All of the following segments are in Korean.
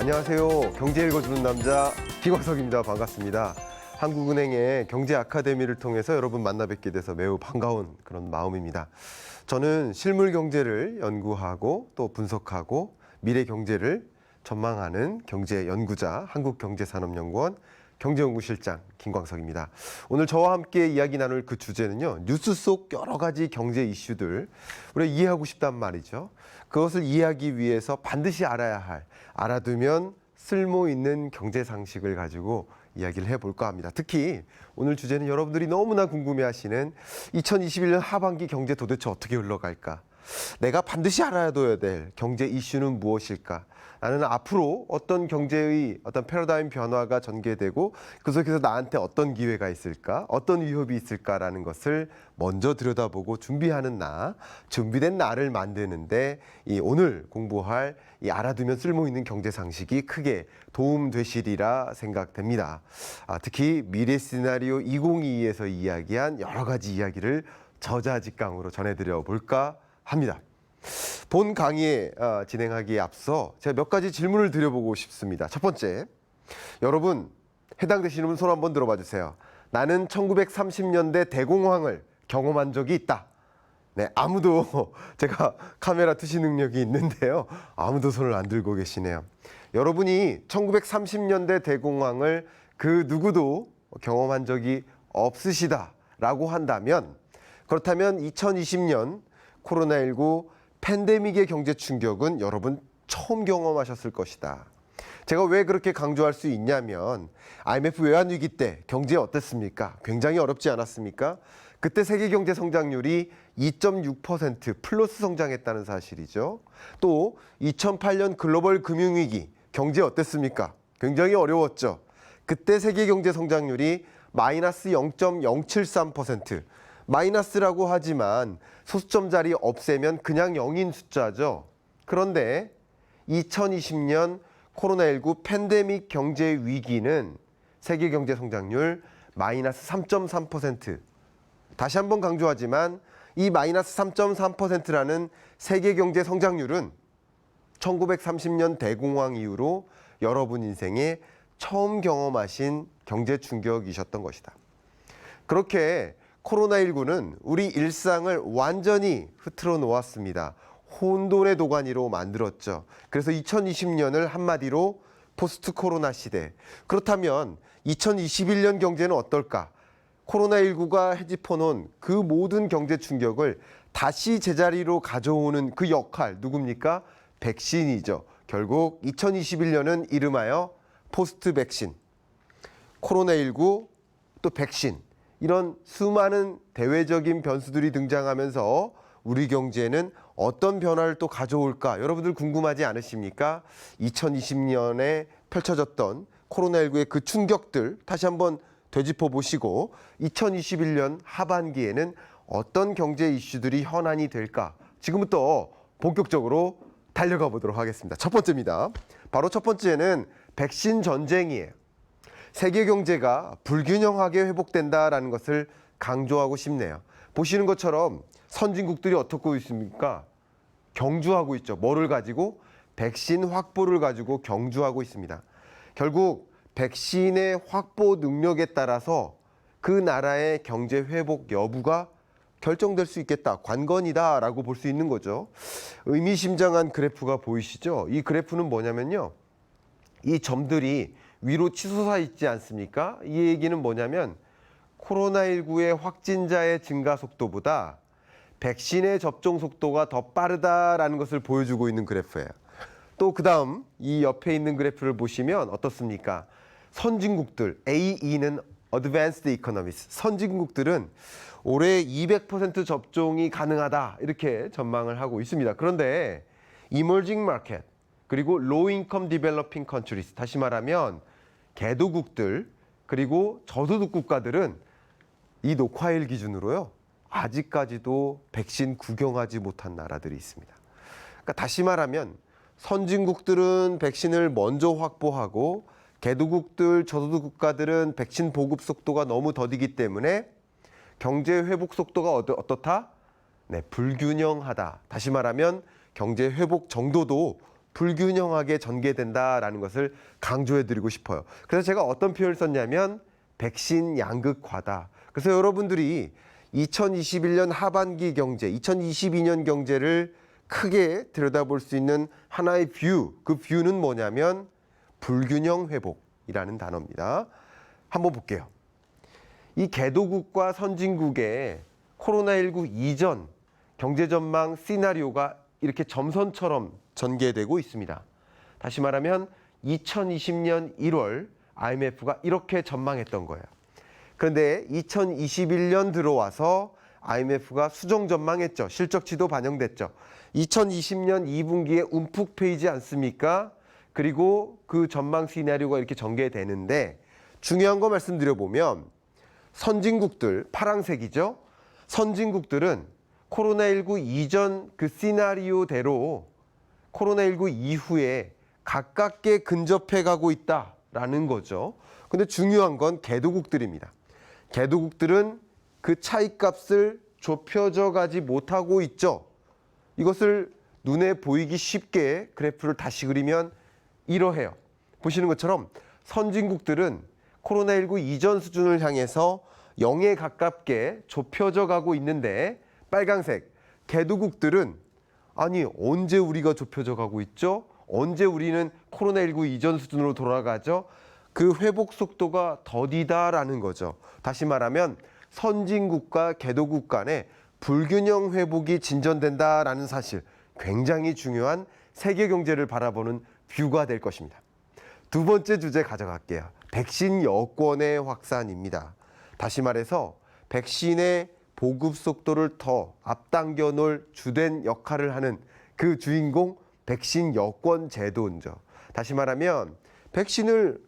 안녕하세요. 경제 읽어주는 남자 김광석입니다. 반갑습니다. 한국은행의 경제 아카데미를 통해서 여러분 만나 뵙게 돼서 매우 반가운 그런 마음입니다. 저는 실물 경제를 연구하고 또 분석하고 미래 경제를 전망하는 경제 연구자 한국경제산업연구원 경제연구실장 김광석입니다. 오늘 저와 함께 이야기 나눌 그 주제는요. 뉴스 속 여러 가지 경제 이슈들 우리가 이해하고 싶단 말이죠. 그것을 이해하기 위해서 반드시 알아야 할, 알아두면 쓸모 있는 경제 상식을 가지고 이야기를 해볼까 합니다. 특히 오늘 주제는 여러분들이 너무나 궁금해하시는 2021년 하반기 경제 도대체 어떻게 흘러갈까? 내가 반드시 알아둬야 될 경제 이슈는 무엇일까? 나는 앞으로 어떤 경제의 어떤 패러다임 변화가 전개되고 그 속에서 나한테 어떤 기회가 있을까? 어떤 위협이 있을까라는 것을 먼저 들여다보고 준비하는 준비된 나를 만드는데 이 오늘 공부할 이 알아두면 쓸모있는 경제 상식이 크게 도움되시리라 생각됩니다. 특히 미래 시나리오 2022에서 이야기한 여러 가지 이야기를 저자직강으로 전해드려 볼까 합니다. 본 강의 진행하기에 앞서 제가 몇 가지 질문을 드려보고 싶습니다. 첫 번째, 여러분 해당되시는 분 손 한번 들어봐 주세요. 나는 1930년대 대공황을 경험한 적이 있다. 네, 아무도 제가 카메라 투시 능력이 있는데요. 아무도 손을 안 들고 계시네요. 여러분이 1930년대 대공황을 그 누구도 경험한 적이 없으시다라고 한다면 그렇다면 2020년 코로나19 팬데믹의 경제 충격은 여러분 처음 경험하셨을 것이다. 제가 왜 그렇게 강조할 수 있냐면 IMF 외환위기 때 경제 어땠습니까? 굉장히 어렵지 않았습니까? 그때 세계 경제 성장률이 2.6% 플러스 성장했다는 사실이죠. 또 2008년 글로벌 금융위기 경제 어땠습니까? 굉장히 어려웠죠. 그때 세계 경제 성장률이 마이너스 0.073%, 마이너스라고 하지만 소수점 자리 없애면 그냥 0인 숫자죠. 그런데 2020년 코로나19 팬데믹 경제 위기는 세계 경제 성장률 마이너스 3.3%. 다시 한번 강조하지만 이 마이너스 3.3%라는 세계 경제 성장률은 1930년 대공황 이후로 여러분 인생에 처음 경험하신 경제 충격이셨던 것이다. 그렇게 코로나19는 우리 일상을 완전히 흐트러 놓았습니다. 혼돈의 도가니로 만들었죠. 그래서 2020년을 한마디로 포스트 코로나 시대. 그렇다면 2021년 경제는 어떨까? 코로나19가 헤집어놓은 그 모든 경제 충격을 다시 제자리로 가져오는 그 역할 누굽니까? 백신이죠. 결국 2021년은 이름하여 포스트 백신. 코로나19 또 백신. 이런 수많은 대외적인 변수들이 등장하면서 우리 경제는 어떤 변화를 또 가져올까? 여러분들 궁금하지 않으십니까? 2020년에 펼쳐졌던 코로나19의 그 충격들 다시 한번 되짚어 보시고 2021년 하반기에는 어떤 경제 이슈들이 현안이 될까? 지금부터 본격적으로 달려가 보도록 하겠습니다. 첫 번째입니다. 바로 첫 번째는 백신 전쟁이에요. 세계 경제가 불균형하게 회복된다라는 것을 강조하고 싶네요. 보시는 것처럼 선진국들이 어떻게 있습니까? 경주하고 있죠. 뭐를 가지고? 백신 확보를 가지고 경주하고 있습니다. 결국 백신의 확보 능력에 따라서 그 나라의 경제 회복 여부가 결정될 수 있겠다. 관건이다라고 볼 수 있는 거죠. 의미심장한 그래프가 보이시죠? 이 그래프는 뭐냐면요. 이 점들이 위로 치솟아 있지 않습니까? 이 얘기는 뭐냐면 코로나19의 확진자의 증가 속도보다 백신의 접종 속도가 더 빠르다라는 것을 보여주고 있는 그래프예요. 또 그다음 이 옆에 있는 그래프를 보시면 어떻습니까? 선진국들, AE는 Advanced Economies, 선진국들은 올해 200% 접종이 가능하다 이렇게 전망을 하고 있습니다. 그런데 Emerging Market 그리고 Low Income Developing Countries, 다시 말하면 개도국들 그리고 저소득 국가들은 이 녹화일 기준으로요. 아직까지도 백신 구경하지 못한 나라들이 있습니다. 그러니까 다시 말하면 선진국들은 백신을 먼저 확보하고 개도국들, 저소득 국가들은 백신 보급 속도가 너무 더디기 때문에 경제 회복 속도가 어떻다? 네, 불균형하다. 다시 말하면 경제 회복 정도도 불균형하게 전개된다라는 것을 강조해드리고 싶어요. 그래서 제가 어떤 표현을 썼냐면 백신 양극화다. 그래서 여러분들이 2021년 하반기 경제, 2022년 경제를 크게 들여다볼 수 있는 하나의 뷰, 그 뷰는 뭐냐면 불균형 회복이라는 단어입니다. 한번 볼게요. 이 개도국과 선진국의 코로나19 이전 경제 전망 시나리오가 이렇게 점선처럼 전개되고 있습니다. 다시 말하면 2020년 1월 IMF가 이렇게 전망했던 거예요. 그런데 2021년 들어와서 IMF가 수정 전망했죠. 실적치도 반영됐죠. 2020년 2분기에 움푹 패이지 않습니까? 그리고 그 전망 시나리오가 이렇게 전개되는데 중요한 거 말씀드려보면 선진국들, 파란색이죠. 선진국들은 코로나19 이전 그 시나리오대로 코로나19 이후에 가깝게 근접해 가고 있다라는 거죠. 근데 중요한 건 개도국들입니다. 개도국들은 그 차이값을 좁혀져 가지 못하고 있죠. 이것을 눈에 보이기 쉽게 그래프를 다시 그리면 이러해요. 보시는 것처럼 선진국들은 코로나19 이전 수준을 향해서 0에 가깝게 좁혀져 가고 있는데 빨간색 개도국들은 아니 언제 우리가 좁혀져 가고 있죠? 언제 우리는 코로나19 이전 수준으로 돌아가죠? 그 회복 속도가 더디다라는 거죠. 다시 말하면 선진국과 개도국 간의 불균형 회복이 진전된다라는 사실, 굉장히 중요한 세계 경제를 바라보는 뷰가 될 것입니다. 두 번째 주제 가져갈게요. 백신 여권의 확산입니다. 다시 말해서 백신의 보급 속도를 더 앞당겨 놓을 주된 역할을 하는 그 주인공 백신 여권 제도죠. 다시 말하면 백신을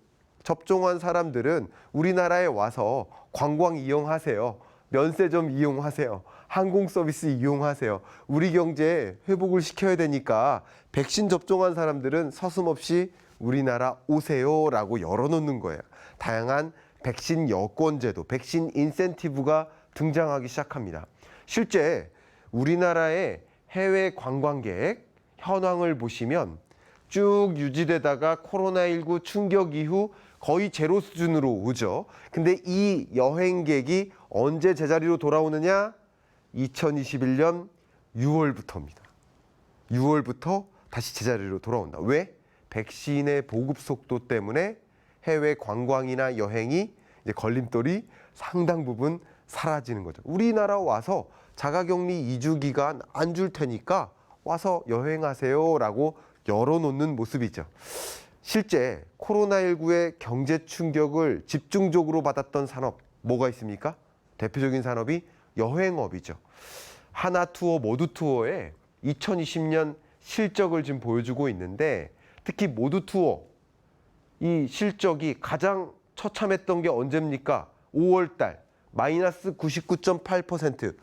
접종한 사람들은 우리나라에 와서 관광 이용하세요. 면세점 이용하세요. 항공 서비스 이용하세요. 우리 경제 회복을 시켜야 되니까 백신 접종한 사람들은 서슴없이 우리나라 오세요라고 열어놓는 거예요. 다양한 백신 여권 제도, 백신 인센티브가 등장하기 시작합니다. 실제 우리나라의 해외 관광객 현황을 보시면 쭉 유지되다가 코로나19 충격 이후 거의 제로 수준으로 오죠. 근데 이 여행객이 언제 제자리로 돌아오느냐? 2021년 6월부터입니다. 6월부터 다시 제자리로 돌아온다. 왜? 백신의 보급 속도 때문에 해외 관광이나 여행이 이제 걸림돌이 상당 부분 사라지는 거죠. 우리나라 와서 자가격리 2주 기간 안 줄 테니까 와서 여행하세요라고 열어놓는 모습이죠. 실제 코로나19의 경제 충격을 집중적으로 받았던 산업 뭐가 있습니까? 대표적인 산업이 여행업이죠. 하나투어, 모두투어의 2020년 실적을 지금 보여주고 있는데 특히 모두투어 이 실적이 가장 처참했던 게 언제입니까? 5월 달 마이너스 99.8%.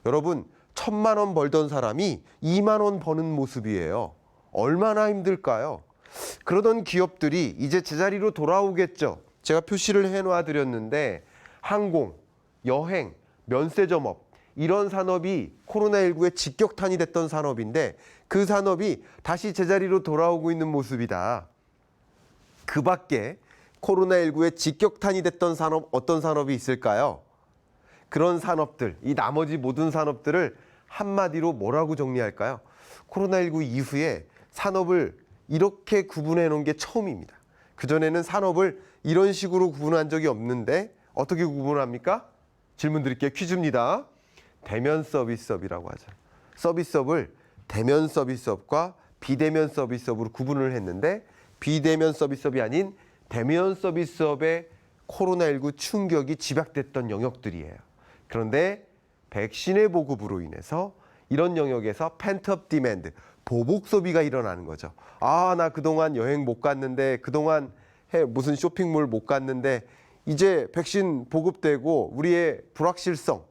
여러분 1,000만 원 벌던 사람이 2만 원 버는 모습이에요. 얼마나 힘들까요? 그러던 기업들이 이제 제자리로 돌아오겠죠. 제가 표시를 해놔 드렸는데 항공, 여행, 면세점업 이런 산업이 코로나19의 직격탄이 됐던 산업인데 그 산업이 다시 제자리로 돌아오고 있는 모습이다. 그 밖에 코로나19의 직격탄이 됐던 산업 어떤 산업이 있을까요? 그런 산업들, 이 나머지 모든 산업들을 한마디로 뭐라고 정리할까요? 코로나19 이후에 산업을 이렇게 구분해 놓은 게 처음입니다. 그전에는 산업을 이런 식으로 구분한 적이 없는데 어떻게 구분합니까? 질문 드릴게요. 퀴즈입니다. 대면 서비스업이라고 하죠. 서비스업을 대면 서비스업과 비대면 서비스업으로 구분을 했는데 비대면 서비스업이 아닌 대면 서비스업에 코로나19 충격이 집약됐던 영역들이에요. 그런데 백신의 보급으로 인해서 이런 영역에서 펜트업 디맨드, 보복 소비가 일어나는 거죠. 아, 나 그동안 여행 못 갔는데, 그동안 무슨 쇼핑몰 못 갔는데 이제 백신 보급되고 우리의 불확실성,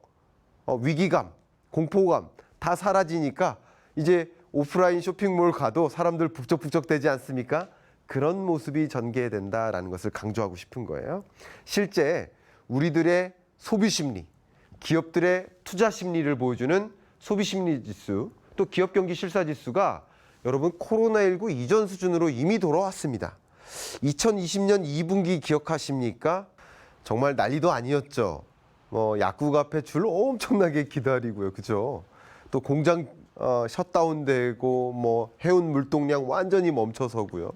위기감, 공포감 다 사라지니까 이제 오프라인 쇼핑몰 가도 사람들 북적북적 되지 않습니까? 그런 모습이 전개된다라는 것을 강조하고 싶은 거예요. 실제 우리들의 소비 심리, 기업들의 투자 심리를 보여주는 소비 심리 지수, 또 기업 경기 실사 지수가 여러분 코로나19 이전 수준으로 이미 돌아왔습니다. 2020년 2분기 기억하십니까? 정말 난리도 아니었죠. 약국 앞에 줄 엄청나게 기다리고요. 그죠? 또 공장 셧다운되고 해운 물동량 완전히 멈춰서고요.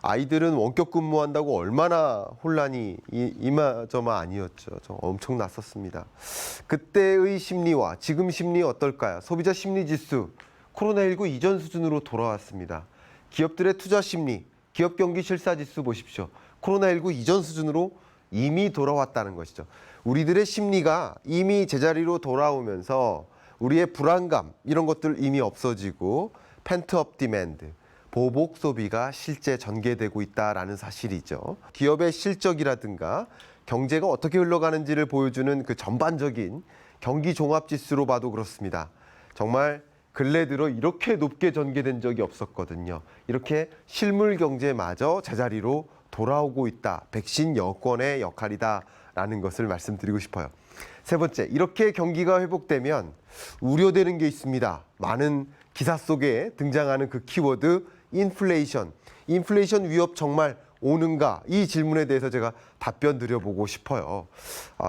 아이들은 원격 근무한다고 얼마나 혼란이 이마저마 아니었죠. 엄청났었습니다. 그때의 심리와 지금 심리 어떨까요? 소비자 심리 지수 코로나19 이전 수준으로 돌아왔습니다. 기업들의 투자 심리, 기업 경기 실사 지수 보십시오. 코로나19 이전 수준으로 이미 돌아왔다는 것이죠. 우리들의 심리가 이미 제자리로 돌아오면서 우리의 불안감 이런 것들 이미 없어지고 펜트업 디맨드, 보복 소비가 실제 전개되고 있다라는 사실이죠. 기업의 실적이라든가 경제가 어떻게 흘러가는지를 보여주는 그 전반적인 경기 종합 지수로 봐도 그렇습니다. 정말 근래 들어 이렇게 높게 전개된 적이 없었거든요. 이렇게 실물 경제마저 제자리로 돌아오고 있다. 백신 여권의 역할이다라는 것을 말씀드리고 싶어요. 세 번째, 이렇게 경기가 회복되면 우려되는 게 있습니다. 많은 기사 속에 등장하는 그 키워드 인플레이션. 인플레이션 위협 정말 오는가? 이 질문에 대해서 제가 답변 드려보고 싶어요.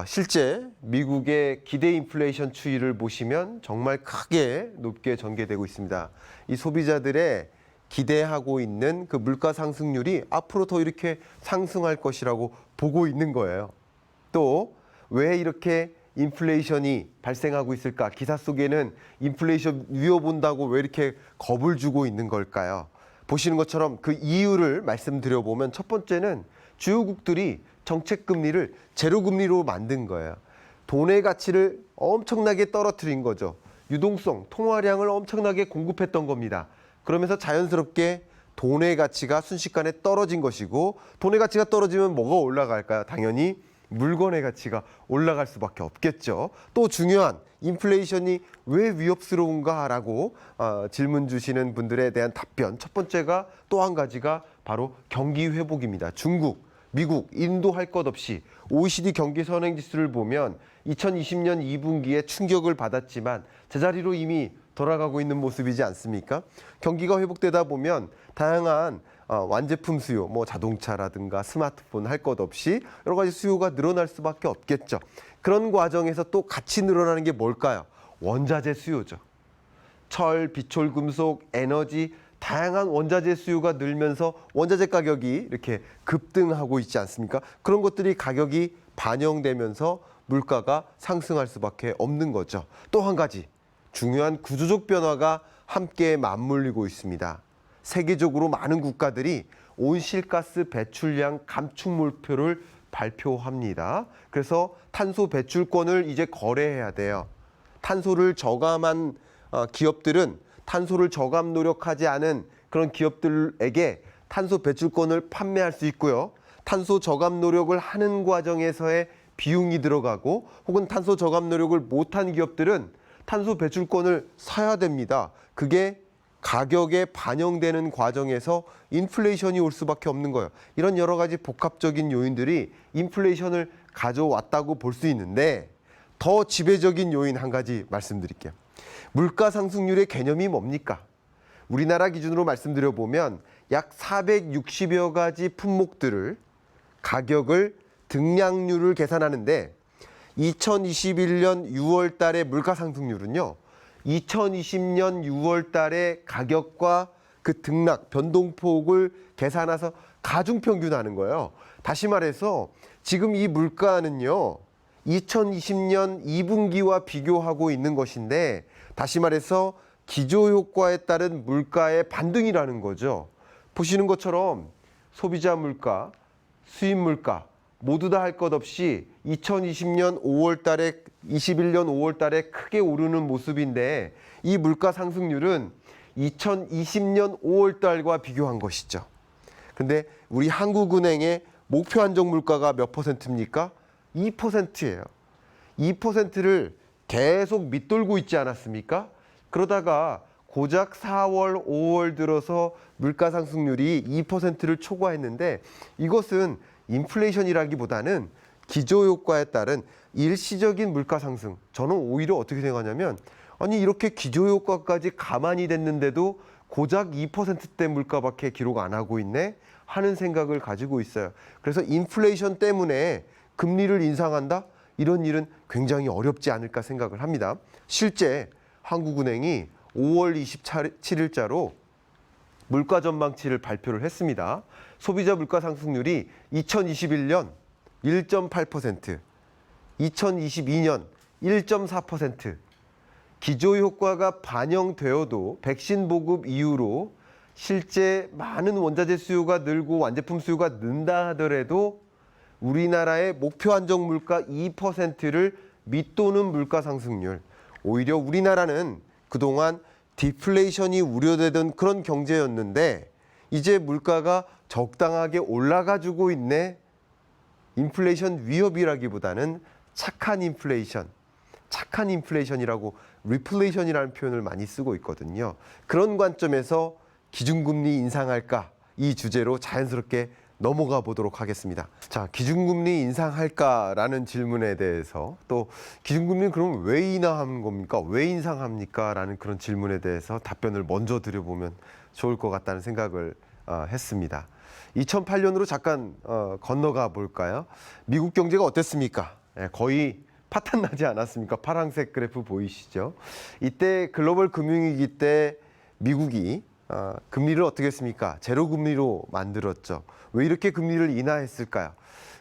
실제 미국의 기대 인플레이션 추이를 보시면 정말 크게 높게 전개되고 있습니다. 이 소비자들의 기대하고 있는 그 물가 상승률이 앞으로 더 이렇게 상승할 것이라고 보고 있는 거예요. 또 왜 이렇게 인플레이션이 발생하고 있을까? 기사 속에는 인플레이션 위협 온다고 왜 이렇게 겁을 주고 있는 걸까요? 보시는 것처럼 그 이유를 말씀드려보면 첫 번째는 주요국들이 정책금리를 제로금리로 만든 거예요. 돈의 가치를 엄청나게 떨어뜨린 거죠. 유동성, 통화량을 엄청나게 공급했던 겁니다. 그러면서 자연스럽게 돈의 가치가 순식간에 떨어진 것이고 돈의 가치가 떨어지면 뭐가 올라갈까요? 당연히 물건의 가치가 올라갈 수밖에 없겠죠. 또 중요한 인플레이션이 왜 위협스러운가라고 질문 주시는 분들에 대한 답변. 첫 번째가 또 한 가지가 바로 경기 회복입니다. 중국, 미국, 인도 할 것 없이 OECD 경기 선행 지수를 보면 2020년 2분기에 충격을 받았지만 제자리로 이미 돌아가고 있는 모습이지 않습니까? 경기가 회복되다 보면 다양한 완제품 수요, 자동차라든가 스마트폰 할 것 없이 여러 가지 수요가 늘어날 수밖에 없겠죠. 그런 과정에서 또 같이 늘어나는 게 뭘까요? 원자재 수요죠. 철, 비철, 금속, 에너지, 다양한 원자재 수요가 늘면서 원자재 가격이 이렇게 급등하고 있지 않습니까? 그런 것들이 가격이 반영되면서 물가가 상승할 수밖에 없는 거죠. 또 한 가지 중요한 구조적 변화가 함께 맞물리고 있습니다. 세계적으로 많은 국가들이 온실가스 배출량 감축 목표를 발표합니다. 그래서 탄소 배출권을 이제 거래해야 돼요. 탄소를 저감한 기업들은 탄소를 저감 노력하지 않은 그런 기업들에게 탄소 배출권을 판매할 수 있고요. 탄소 저감 노력을 하는 과정에서의 비용이 들어가고 혹은 탄소 저감 노력을 못한 기업들은 탄소 배출권을 사야 됩니다. 그게 가격에 반영되는 과정에서 인플레이션이 올 수밖에 없는 거예요. 이런 여러 가지 복합적인 요인들이 인플레이션을 가져왔다고 볼 수 있는데 더 지배적인 요인 한 가지 말씀드릴게요. 물가 상승률의 개념이 뭡니까? 우리나라 기준으로 말씀드려보면 약 460여 가지 품목들을 가격을 등량률을 계산하는데 2021년 6월 달의 물가 상승률은요. 2020년 6월 달의 가격과 그 등락, 변동폭을 계산해서 가중평균하는 거예요. 다시 말해서 지금 이 물가는요. 2020년 2분기와 비교하고 있는 것인데 다시 말해서 기저효과에 따른 물가의 반등이라는 거죠. 보시는 것처럼 소비자 물가, 수입 물가 모두 다 할 것 없이 2020년 5월 달에 21년 5월 달에 크게 오르는 모습인데 이 물가 상승률은 2020년 5월 달과 비교한 것이죠. 근데 우리 한국은행의 목표 안정 물가가 몇 퍼센트입니까? 2%예요. 2%를 계속 밑돌고 있지 않았습니까? 그러다가 고작 4월, 5월 들어서 물가 상승률이 2%를 초과했는데 이것은 인플레이션이라기보다는 기저효과에 따른 일시적인 물가 상승. 저는 오히려 어떻게 생각하냐면 아니 이렇게 기저효과까지 가만히 됐는데도 고작 2%대 물가밖에 기록 안 하고 있네 하는 생각을 가지고 있어요. 그래서 인플레이션 때문에 금리를 인상한다? 이런 일은 굉장히 어렵지 않을까 생각을 합니다. 실제 한국은행이 5월 27일자로 물가 전망치를 발표를 했습니다. 소비자 물가 상승률이 2021년 1.8%, 2022년 1.4%, 기저효과가 반영되어도 백신 보급 이후로 실제 많은 원자재 수요가 늘고 완제품 수요가 는다 하더라도 우리나라의 목표 안정 물가 2%를 밑도는 물가 상승률. 오히려 우리나라는 그동안 디플레이션이 우려되던 그런 경제였는데 이제 물가가 적당하게 올라가지고 있네. 인플레이션 위협이라기보다는 착한 인플레이션이라고 리플레이션이라는 표현을 많이 쓰고 있거든요. 그런 관점에서 기준금리 인상할까? 이 주제로 자연스럽게 넘어가 보도록 하겠습니다. 자, 기준금리 인상할까라는 질문에 대해서 또 기준금리는 그럼 왜 인하하는 겁니까? 왜 인상합니까? 라는 그런 질문에 대해서 답변을 먼저 드려보면 좋을 것 같다는 생각을 했습니다. 2008년으로 잠깐 건너가 볼까요? 미국 경제가 어땠습니까? 거의 파탄 나지 않았습니까? 파란색 그래프 보이시죠? 이때 글로벌 금융위기 때 미국이 금리를 어떻게 했습니까? 제로 금리로 만들었죠. 왜 이렇게 금리를 인하했을까요?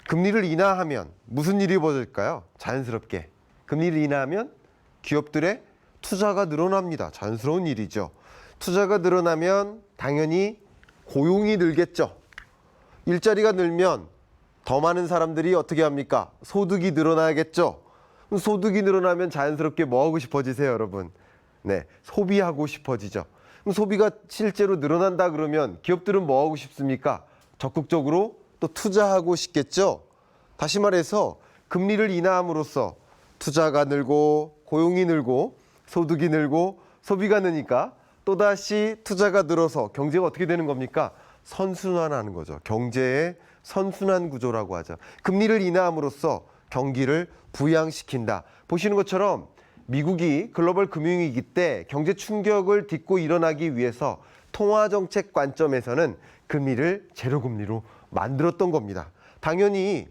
금리를 인하하면 무슨 일이 벌어질까요? 자연스럽게. 금리를 인하하면 기업들의 투자가 늘어납니다. 자연스러운 일이죠. 투자가 늘어나면 당연히 고용이 늘겠죠. 일자리가 늘면 더 많은 사람들이 어떻게 합니까? 소득이 늘어나겠죠. 소득이 늘어나면 자연스럽게 뭐 하고 싶어지세요, 여러분? 네, 소비하고 싶어지죠. 소비가 실제로 늘어난다 그러면 기업들은 뭐 하고 싶습니까? 적극적으로 또 투자하고 싶겠죠. 다시 말해서 금리를 인하함으로써 투자가 늘고 고용이 늘고 소득이 늘고 소비가 느니까 또다시 투자가 늘어서 경제가 어떻게 되는 겁니까? 선순환하는 거죠. 경제의 선순환 구조라고 하죠. 금리를 인하함으로써 경기를 부양시킨다. 보시는 것처럼 미국이 글로벌 금융위기 때 경제 충격을 딛고 일어나기 위해서 통화정책 관점에서는 금리를 제로금리로 만들었던 겁니다. 당연히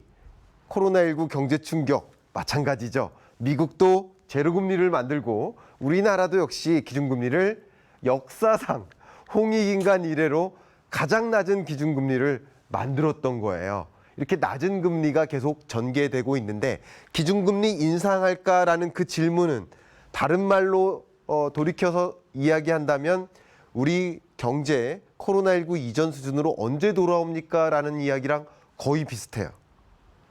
코로나19 경제 충격 마찬가지죠. 미국도 제로금리를 만들고 우리나라도 역시 기준금리를 역사상 홍익인간 이래로 가장 낮은 기준금리를 만들었던 거예요. 이렇게 낮은 금리가 계속 전개되고 있는데 기준금리 인상할까라는 그 질문은 다른 말로 돌이켜서 이야기한다면 우리 경제 코로나19 이전 수준으로 언제 돌아옵니까? 라는 이야기랑 거의 비슷해요.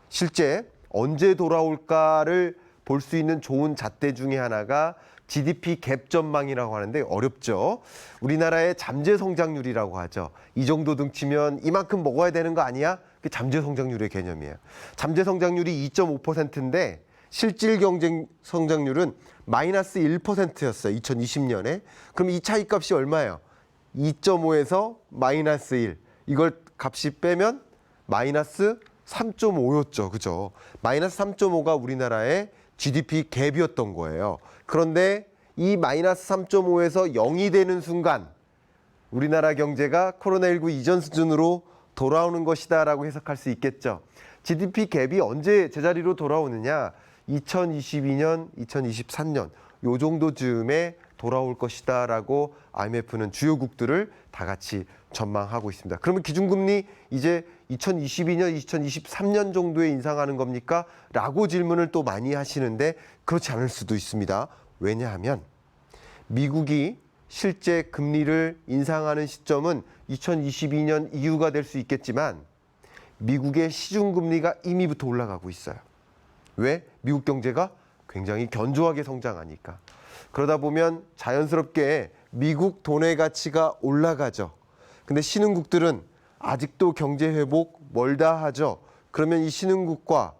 실제 언제 돌아올까를 볼 수 있는 좋은 잣대 중에 하나가 GDP 갭 전망이라고 하는데 어렵죠. 우리나라의 잠재 성장률이라고 하죠. 이 정도 등치면 이만큼 먹어야 되는 거 아니야? 그게 잠재 성장률의 개념이에요. 잠재 성장률이 2.5%인데 실질 경쟁 성장률은 마이너스 1%였어요. 2020년에. 그럼 이 차이값이 얼마예요? 2.5에서 마이너스 1. 이걸 값이 빼면 마이너스 3.5였죠. 그죠? 마이너스 3.5가 우리나라의 GDP 갭이었던 거예요. 그런데 이 마이너스 3.5에서 0이 되는 순간 우리나라 경제가 코로나19 이전 수준으로 돌아오는 것이다라고 해석할 수 있겠죠. GDP 갭이 언제 제자리로 돌아오느냐? 2022년, 2023년 요 정도쯤에 돌아올 것이다라고 IMF는 주요국들을 다 같이 전망하고 있습니다. 그러면 기준금리 이제 2022년, 2023년 정도에 인상하는 겁니까? 라고 질문을 또 많이 하시는데 그렇지 않을 수도 있습니다. 왜냐하면 미국이 실제 금리를 인상하는 시점은 2022년 이후가 될 수 있겠지만 미국의 시중금리가 이미부터 올라가고 있어요. 왜? 미국 경제가 굉장히 견조하게 성장하니까. 그러다 보면 자연스럽게 미국 돈의 가치가 올라가죠. 근데 신흥국들은 아직도 경제 회복 멀다 하죠. 그러면 이 신흥국과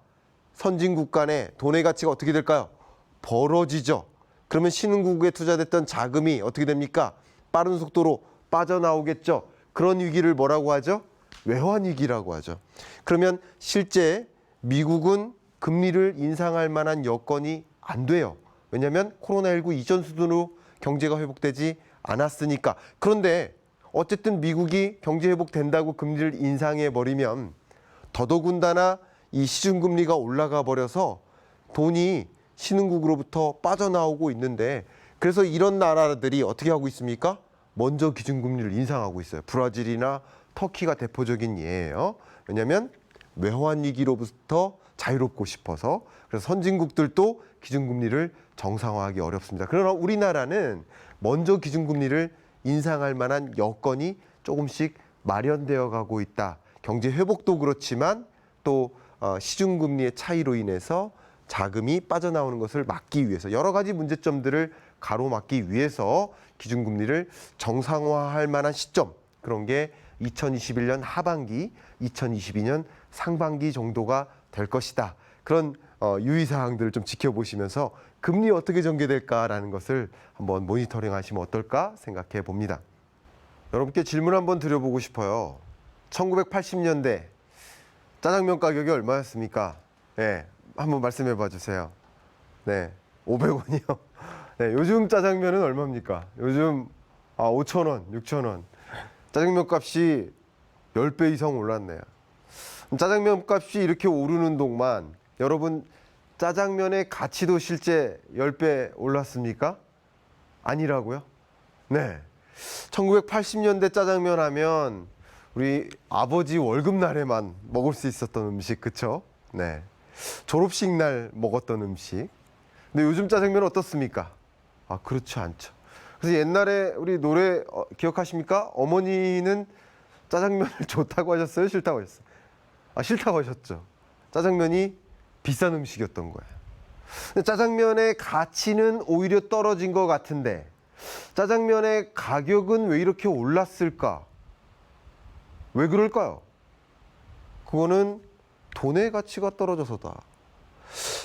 선진국 간의 돈의 가치가 어떻게 될까요? 벌어지죠. 그러면 신흥국에 투자됐던 자금이 어떻게 됩니까? 빠른 속도로 빠져나오겠죠. 그런 위기를 뭐라고 하죠? 외환 위기라고 하죠. 그러면 실제 미국은 금리를 인상할 만한 여건이 안 돼요. 왜냐하면 코로나19 이전 수준으로 경제가 회복되지 않았으니까. 그런데 어쨌든 미국이 경제 회복된다고 금리를 인상해 버리면 더더군다나 이 시중금리가 올라가 버려서 돈이 신흥국으로부터 빠져나오고 있는데, 그래서 이런 나라들이 어떻게 하고 있습니까? 먼저 기준금리를 인상하고 있어요. 브라질이나 터키가 대표적인 예예요. 왜냐하면 외환 위기로부터 자유롭고 싶어서. 그래서 선진국들도 기준금리를 정상화하기 어렵습니다. 그러나 우리나라는 먼저 기준금리를 인상할 만한 여건이 조금씩 마련되어 가고 있다. 경제 회복도 그렇지만 또 시중금리의 차이로 인해서 자금이 빠져나오는 것을 막기 위해서 여러 가지 문제점들을 가로막기 위해서 기준금리를 정상화할 만한 시점, 그런 게 2021년 하반기, 2022년 상반기 정도가 될 것이다. 그런 유의사항들을 좀 지켜보시면서 금리 어떻게 전개될까라는 것을 한번 모니터링 하시면 어떨까 생각해 봅니다. 여러분께 질문 한번 드려보고 싶어요. 1980년대 짜장면 가격이 얼마였습니까? 네, 한번 말씀해 봐 주세요. 네, 500원이요. 네, 요즘 짜장면은 얼마입니까? 요즘 5,000원, 6,000원. 짜장면 값이 10배 이상 올랐네요. 짜장면 값이 이렇게 오르는 동안 여러분 짜장면의 가치도 실제 10배 올랐습니까? 아니라고요? 네. 1980년대 짜장면 하면 우리 아버지 월급날에만 먹을 수 있었던 음식, 그쵸? 네. 졸업식 날 먹었던 음식. 근데 요즘 짜장면은 어떻습니까? 그렇지 않죠. 그래서 옛날에 우리 노래 기억하십니까? 어머니는 짜장면을 좋다고 하셨어요? 싫다고 하셨어요? 싫다고 하셨죠. 짜장면이 비싼 음식이었던 거예요. 근데 짜장면의 가치는 오히려 떨어진 것 같은데 짜장면의 가격은 왜 이렇게 올랐을까? 왜 그럴까요? 그거는 돈의 가치가 떨어져서다.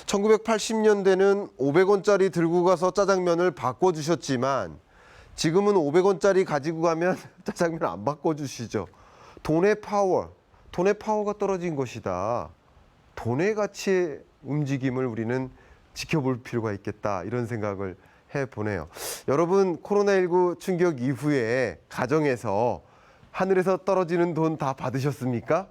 1980년대는 500원짜리 들고 가서 짜장면을 바꿔주셨지만 지금은 500원짜리 가지고 가면 짜장면 안 바꿔주시죠. 돈의 파워가 떨어진 것이다. 돈의 가치의 움직임을 우리는 지켜볼 필요가 있겠다. 이런 생각을 해보네요. 여러분, 코로나19 충격 이후에 가정에서 하늘에서 떨어지는 돈 다 받으셨습니까?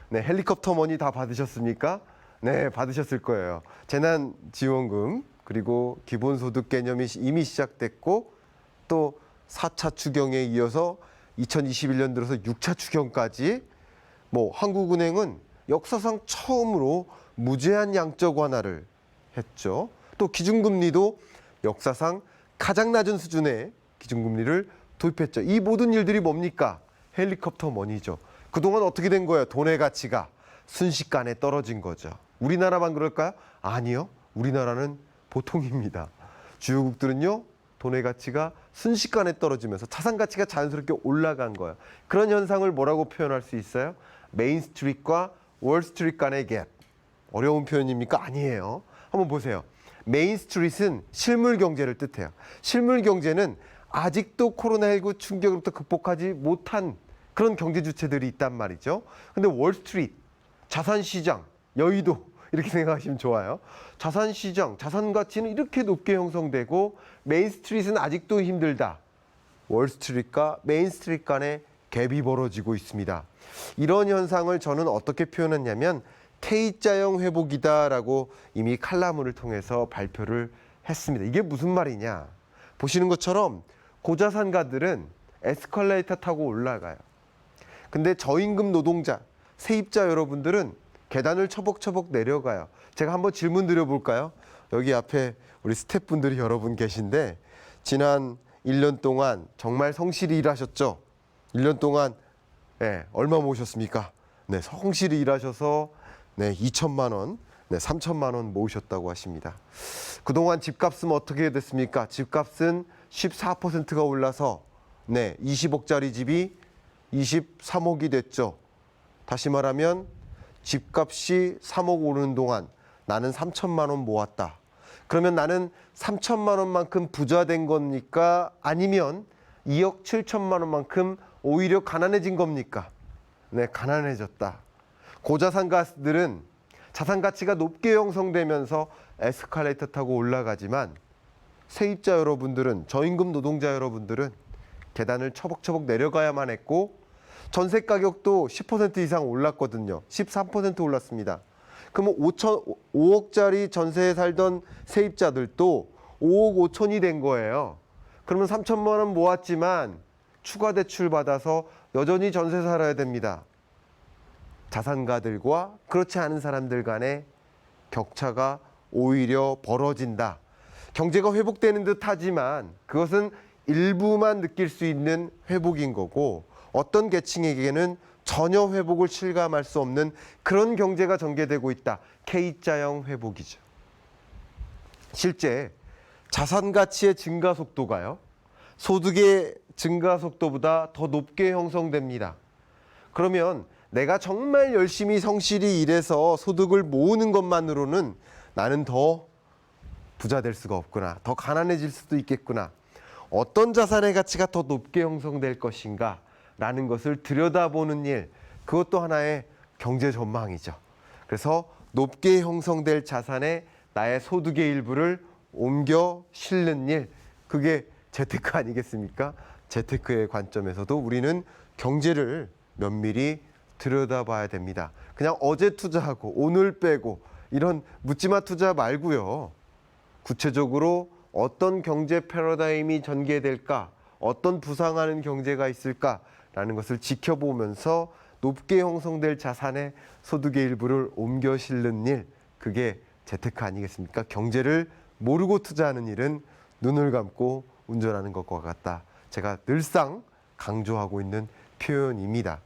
네, 헬리콥터 머니 다 받으셨습니까? 네, 받으셨을 거예요. 재난지원금, 그리고 기본소득 개념이 이미 시작됐고 또 4차 추경에 이어서 2021년 들어서 6차 추경까지 한국은행은 역사상 처음으로 무제한 양적 완화를 했죠. 또 기준금리도 역사상 가장 낮은 수준의 기준금리를 도입했죠. 이 모든 일들이 뭡니까? 헬리콥터 머니죠. 그동안 어떻게 된 거예요? 돈의 가치가 순식간에 떨어진 거죠. 우리나라만 그럴까요? 아니요. 우리나라는 보통입니다. 주요국들은요, 돈의 가치가 순식간에 떨어지면서 자산 가치가 자연스럽게 올라간 거예요. 그런 현상을 뭐라고 표현할 수 있어요? 메인스트리트과 월스트리트 간의 갭. 어려운 표현입니까? 아니에요. 한번 보세요. 메인스트리트는 실물 경제를 뜻해요. 실물 경제는 아직도 코로나19 충격으로부터 극복하지 못한 그런 경제 주체들이 있단 말이죠. 근데 월스트리트, 자산시장, 여의도 이렇게 생각하시면 좋아요. 자산시장, 자산 가치는 이렇게 높게 형성되고 메인스트리트는 아직도 힘들다. 월스트리트과 메인스트리트 간의 갭이 벌어지고 있습니다. 이런 현상을 저는 어떻게 표현했냐면 K자형 회복이다라고 이미 칼럼을 통해서 발표를 했습니다. 이게 무슨 말이냐? 보시는 것처럼 고자산가들은 에스컬레이터 타고 올라가요. 근데 저임금 노동자, 세입자 여러분들은 계단을 처벅처벅 내려가요. 제가 한번 질문 드려볼까요? 여기 앞에 우리 스태프분들이 여러분 계신데 지난 1년 동안 정말 성실히 일하셨죠? 1년 동안 얼마 모으셨습니까? 네, 성실히 일하셔서 2천만 원, 3천만 원 모으셨다고 하십니다. 그동안 집값은 어떻게 됐습니까? 집값은 14%가 올라서 20억짜리 집이 23억이 됐죠. 다시 말하면 집값이 3억 오르는 동안 나는 3천만 원 모았다. 그러면 나는 3천만 원만큼 부자 된 겁니까? 아니면 2억 7천만 원만큼 오히려 가난해진 겁니까? 네, 가난해졌다. 고자산가들은 자산 가치가 높게 형성되면서 에스컬레이터 타고 올라가지만 세입자 여러분들은, 저임금 노동자 여러분들은 계단을 처벅처벅 내려가야만 했고 전세 가격도 10% 이상 올랐거든요. 13% 올랐습니다. 그러면 5억짜리 전세에 살던 세입자들도 5억 5천이 된 거예요. 그러면 3천만 원 모았지만 추가 대출 받아서 여전히 전세 살아야 됩니다. 자산가들과 그렇지 않은 사람들 간의 격차가 오히려 벌어진다. 경제가 회복되는 듯 하지만 그것은 일부만 느낄 수 있는 회복인 거고 어떤 계층에게는 전혀 회복을 실감할 수 없는 그런 경제가 전개되고 있다. K자형 회복이죠. 실제 자산 가치의 증가 속도가요. 소득의 증가 속도보다 더 높게 형성됩니다. 그러면 내가 정말 열심히 성실히 일해서 소득을 모으는 것만으로는 나는 더 부자 될 수가 없구나. 더 가난해질 수도 있겠구나. 어떤 자산의 가치가 더 높게 형성될 것인가 라는 것을 들여다보는 일, 그것도 하나의 경제 전망이죠. 그래서 높게 형성될 자산에 나의 소득의 일부를 옮겨 실는 일, 그게 재테크 아니겠습니까? 재테크의 관점에서도 우리는 경제를 면밀히 들여다봐야 됩니다. 그냥 어제 투자하고 오늘 빼고 이런 묻지마 투자 말고요. 구체적으로 어떤 경제 패러다임이 전개될까? 어떤 부상하는 경제가 있을까라는 것을 지켜보면서 높게 형성될 자산의 소득의 일부를 옮겨 실는 일, 그게 재테크 아니겠습니까? 경제를 모르고 투자하는 일은 눈을 감고 운전하는 것과 같다. 제가 늘상 강조하고 있는 표현입니다.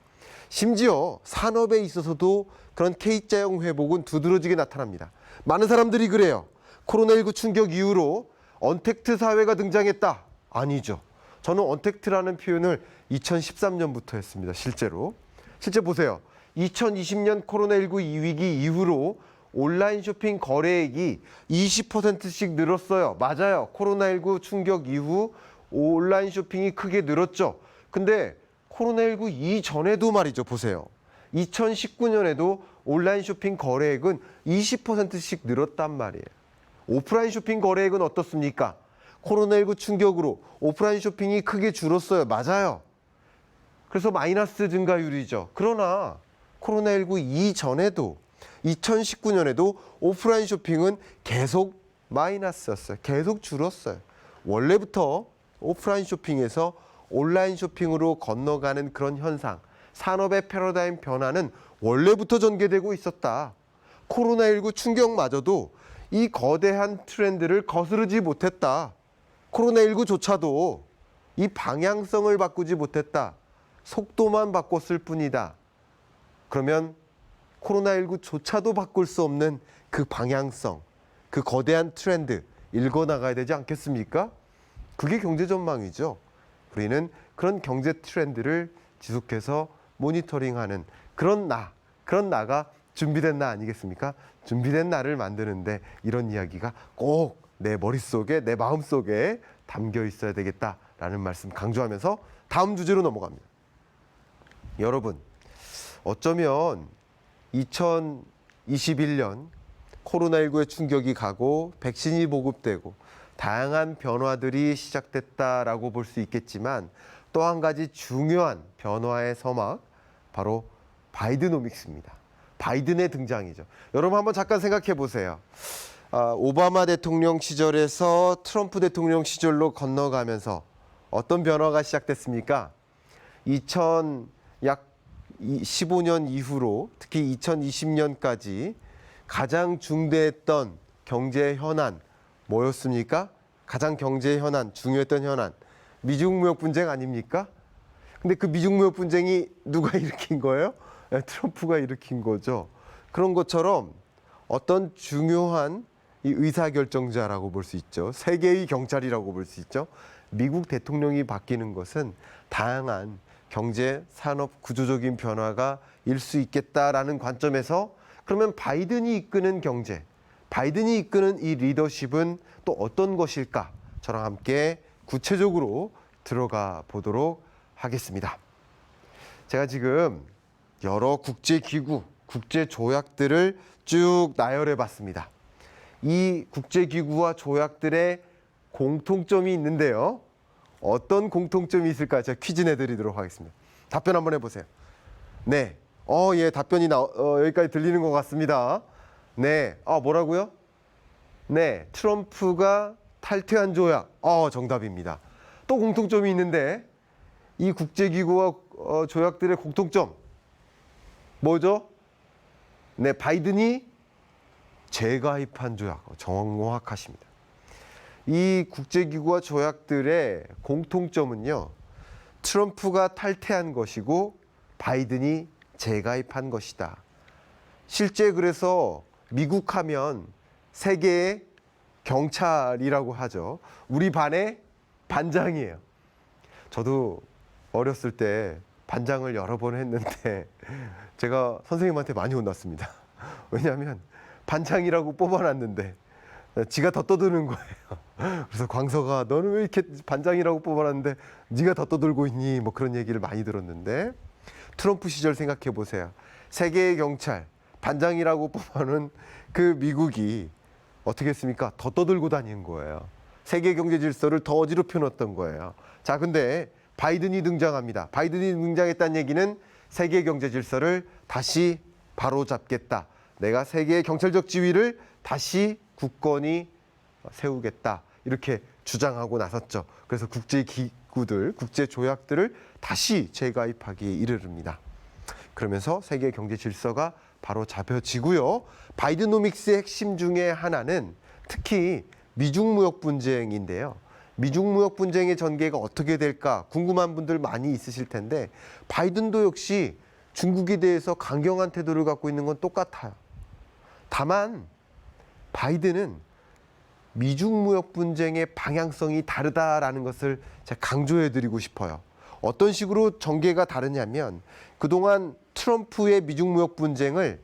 심지어 산업에 있어서도 그런 K자형 회복은 두드러지게 나타납니다. 많은 사람들이 그래요. 코로나19 충격 이후로 언택트 사회가 등장했다. 아니죠. 저는 언택트라는 표현을 2013년부터 했습니다. 실제 보세요. 2020년 코로나19 위기 이후로 온라인 쇼핑 거래액이 20%씩 늘었어요. 맞아요. 코로나19 충격 이후 온라인 쇼핑이 크게 늘었죠. 근데 코로나19 이전에도 말이죠. 보세요. 2019년에도 온라인 쇼핑 거래액은 20%씩 늘었단 말이에요. 오프라인 쇼핑 거래액은 어떻습니까? 코로나19 충격으로 오프라인 쇼핑이 크게 줄었어요. 맞아요. 그래서 마이너스 증가율이죠. 그러나 코로나19 이전에도 2019년에도 오프라인 쇼핑은 계속 마이너스였어요. 계속 줄었어요. 원래부터 오프라인 쇼핑에서 온라인 쇼핑으로 건너가는 그런 현상, 산업의 패러다임 변화는 원래부터 전개되고 있었다. 코로나19 충격마저도 이 거대한 트렌드를 거스르지 못했다. 코로나19조차도 이 방향성을 바꾸지 못했다. 속도만 바꿨을 뿐이다. 그러면 코로나19조차도 바꿀 수 없는 그 방향성, 그 거대한 트렌드 읽어나가야 되지 않겠습니까? 그게 경제 전망이죠. 우리는 그런 경제 트렌드를 지속해서 모니터링하는 그런 나가 준비된 나 아니겠습니까? 준비된 나를 만드는데 이런 이야기가 꼭 내 머릿속에, 내 마음속에 담겨 있어야 되겠다라는 말씀 강조하면서 다음 주제로 넘어갑니다. 여러분, 어쩌면 2021년 코로나19의 충격이 가고 백신이 보급되고 다양한 변화들이 시작됐다라고 볼 수 있겠지만 또 한 가지 중요한 변화의 서막, 바로 바이드노믹스입니다. 바이든의 등장이죠. 여러분 한번 잠깐 생각해 보세요. 오바마 대통령 시절에서 트럼프 대통령 시절로 건너가면서 어떤 변화가 시작됐습니까? 약 15년 이후로 특히 2020년까지 가장 중대했던 경제 현안 뭐였습니까? 가장 경제 현안, 중요했던 현안, 미중 무역 분쟁 아닙니까? 근데 그 미중 무역 분쟁이 누가 일으킨 거예요? 트럼프가 일으킨 거죠. 그런 것처럼 어떤 중요한 이 의사결정자라고 볼 수 있죠. 세계의 경찰이라고 볼 수 있죠. 미국 대통령이 바뀌는 것은 다양한 경제, 산업, 구조적인 변화가 일 수 있겠다라는 관점에서 그러면 바이든이 이끄는 경제, 바이든이 이끄는 이 리더십은 또 어떤 것일까? 저랑 함께 구체적으로 들어가 보도록 하겠습니다. 제가 지금 여러 국제기구, 국제조약들을 쭉 나열해 봤습니다. 이 국제기구와 조약들의 공통점이 있는데요. 어떤 공통점이 있을까? 제가 퀴즈 내드리도록 하겠습니다. 답변 한번 해보세요. 네. 예, 답변이 여기까지 들리는 것 같습니다. 네. 뭐라고요? 네. 트럼프가 탈퇴한 조약. 정답입니다. 또 공통점이 있는데 이 국제기구와 조약들의 공통점 뭐죠? 네. 바이든이 재가입한 조약. 정확하십니다. 이 국제기구와 조약들의 공통점은요. 트럼프가 탈퇴한 것이고 바이든이 재가입한 것이다. 실제 그래서 미국 하면 세계의 경찰이라고 하죠. 우리 반의 반장이에요. 저도 어렸을 때 반장을 여러 번 했는데 제가 선생님한테 많이 혼났습니다. 왜냐하면 반장이라고 뽑아놨는데 지가 더 떠드는 거예요. 그래서 광서가 너는 왜 이렇게 반장이라고 뽑아놨는데 네가 더 떠들고 있니? 뭐 그런 얘기를 많이 들었는데 트럼프 시절 생각해 보세요. 세계의 경찰 반장이라고 뽑아놓은 그 미국이 어떻게 했습니까? 더 떠들고 다니는 거예요. 세계 경제 질서를 더 어지럽혀 놓았던 거예요. 자, 근데 바이든이 등장합니다. 바이든이 등장했다는 얘기는 세계 경제 질서를 다시 바로잡겠다. 내가 세계의 경찰적 지위를 다시 굳건히 세우겠다. 이렇게 주장하고 나섰죠. 그래서 국제기구들, 국제조약들을 다시 재가입하기에 이르릅니다. 그러면서 세계 경제 질서가 바로 잡혀지고요. 바이드노믹스의 핵심 중에 하나는 특히 미중 무역 분쟁인데요. 미중 무역 분쟁의 전개가 어떻게 될까 궁금한 분들 많이 있으실 텐데 바이든도 역시 중국에 대해서 강경한 태도를 갖고 있는 건 똑같아요. 다만 바이든은 미중 무역 분쟁의 방향성이 다르다라는 것을 제가 강조해 드리고 싶어요. 어떤 식으로 전개가 다르냐면 그동안 트럼프의 미중 무역 분쟁을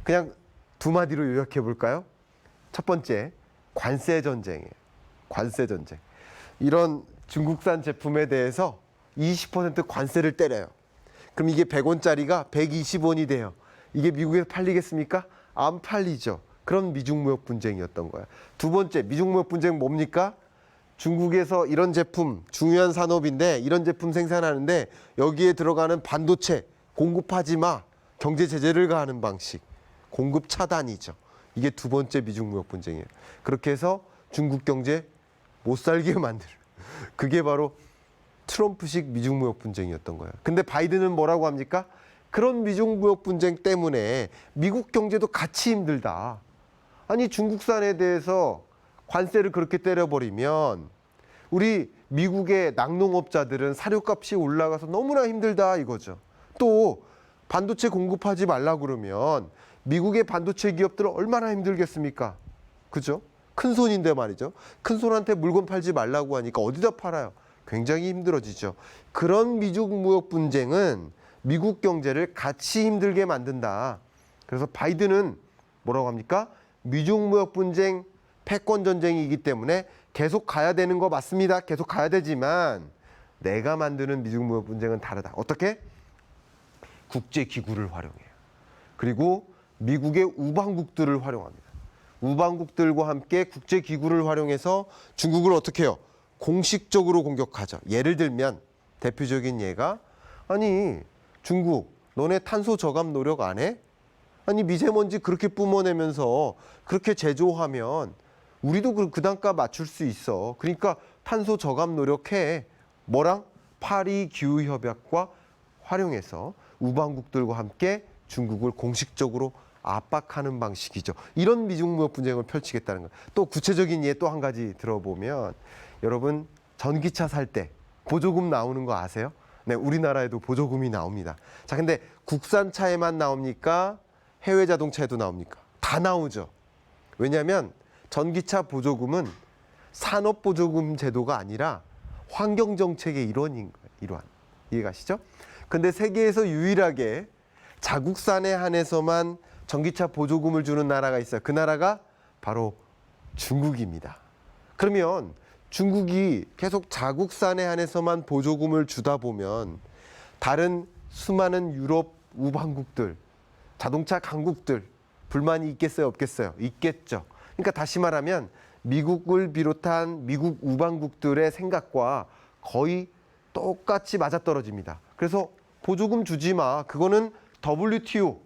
그냥 두 마디로 요약해 볼까요? 첫 번째, 관세 전쟁이에요. 관세 전쟁. 이런 중국산 제품에 대해서 20% 관세를 때려요. 그럼 이게 100원짜리가 120원이 돼요. 이게 미국에서 팔리겠습니까? 안 팔리죠. 그런 미중 무역 분쟁이었던 거예요. 두 번째, 미중 무역 분쟁 뭡니까? 중국에서 이런 제품, 중요한 산업인데 이런 제품 생산하는데 여기에 들어가는 반도체 공급하지 마. 경제 제재를 가하는 방식. 공급 차단이죠. 이게 두 번째 미중 무역 분쟁이에요. 그렇게 해서 중국 경제 못 살게 만드는. 그게 바로 트럼프식 미중 무역 분쟁이었던 거예요. 근데 바이든은 뭐라고 합니까? 그런 미중 무역 분쟁 때문에 미국 경제도 같이 힘들다. 아니 중국산에 대해서 관세를 그렇게 때려버리면 우리 미국의 낙농업자들은 사료값이 올라가서 너무나 힘들다 이거죠. 또 반도체 공급하지 말라 그러면 미국의 반도체 기업들은 얼마나 힘들겠습니까? 그죠? 큰 손인데 말이죠. 큰 손한테 물건 팔지 말라고 하니까 어디다 팔아요? 굉장히 힘들어지죠. 그런 미중 무역 분쟁은 미국 경제를 같이 힘들게 만든다. 그래서 바이든은 뭐라고 합니까? 미중 무역 분쟁 패권 전쟁이기 때문에 계속 가야 되는 거 맞습니다. 계속 가야 되지만 내가 만드는 미중 무역 분쟁은 다르다. 어떻게? 국제기구를 활용해요. 그리고 미국의 우방국들을 활용합니다. 우방국들과 함께 국제기구를 활용해서 중국을 어떻게 해요? 공식적으로 공격하죠. 예를 들면 대표적인 예가 아니 중국 너네 탄소 저감 노력 안 해? 아니 미세먼지 그렇게 뿜어내면서 그렇게 제조하면 우리도 그 단가 맞출 수 있어. 그러니까 탄소 저감 노력해. 뭐랑? 파리 기후협약과 활용해서 우방국들과 함께 중국을 공식적으로 압박하는 방식이죠. 이런 미중무역 분쟁을 펼치겠다는 거예요. 또 구체적인 예 또 한 가지 들어보면 여러분 전기차 살 때 보조금 나오는 거 아세요? 네, 우리나라에도 보조금이 나옵니다. 자, 근데 국산 차에만 나옵니까? 해외 자동차에도 나옵니까? 다 나오죠. 왜냐하면 전기차 보조금은 산업 보조금 제도가 아니라 환경 정책의 일환인 거예요. 일환. 이해가시죠? 근데 세계에서 유일하게 자국산에 한해서만 전기차 보조금을 주는 나라가 있어요. 그 나라가 바로 중국입니다. 그러면 중국이 계속 자국산에 한해서만 보조금을 주다 보면 다른 수많은 유럽 우방국들, 자동차 강국들 불만이 있겠어요? 없겠어요? 있겠죠. 그러니까 다시 말하면 미국을 비롯한 미국 우방국들의 생각과 거의 똑같이 맞아떨어집니다. 그래서 보조금 주지 마. 그거는 WTO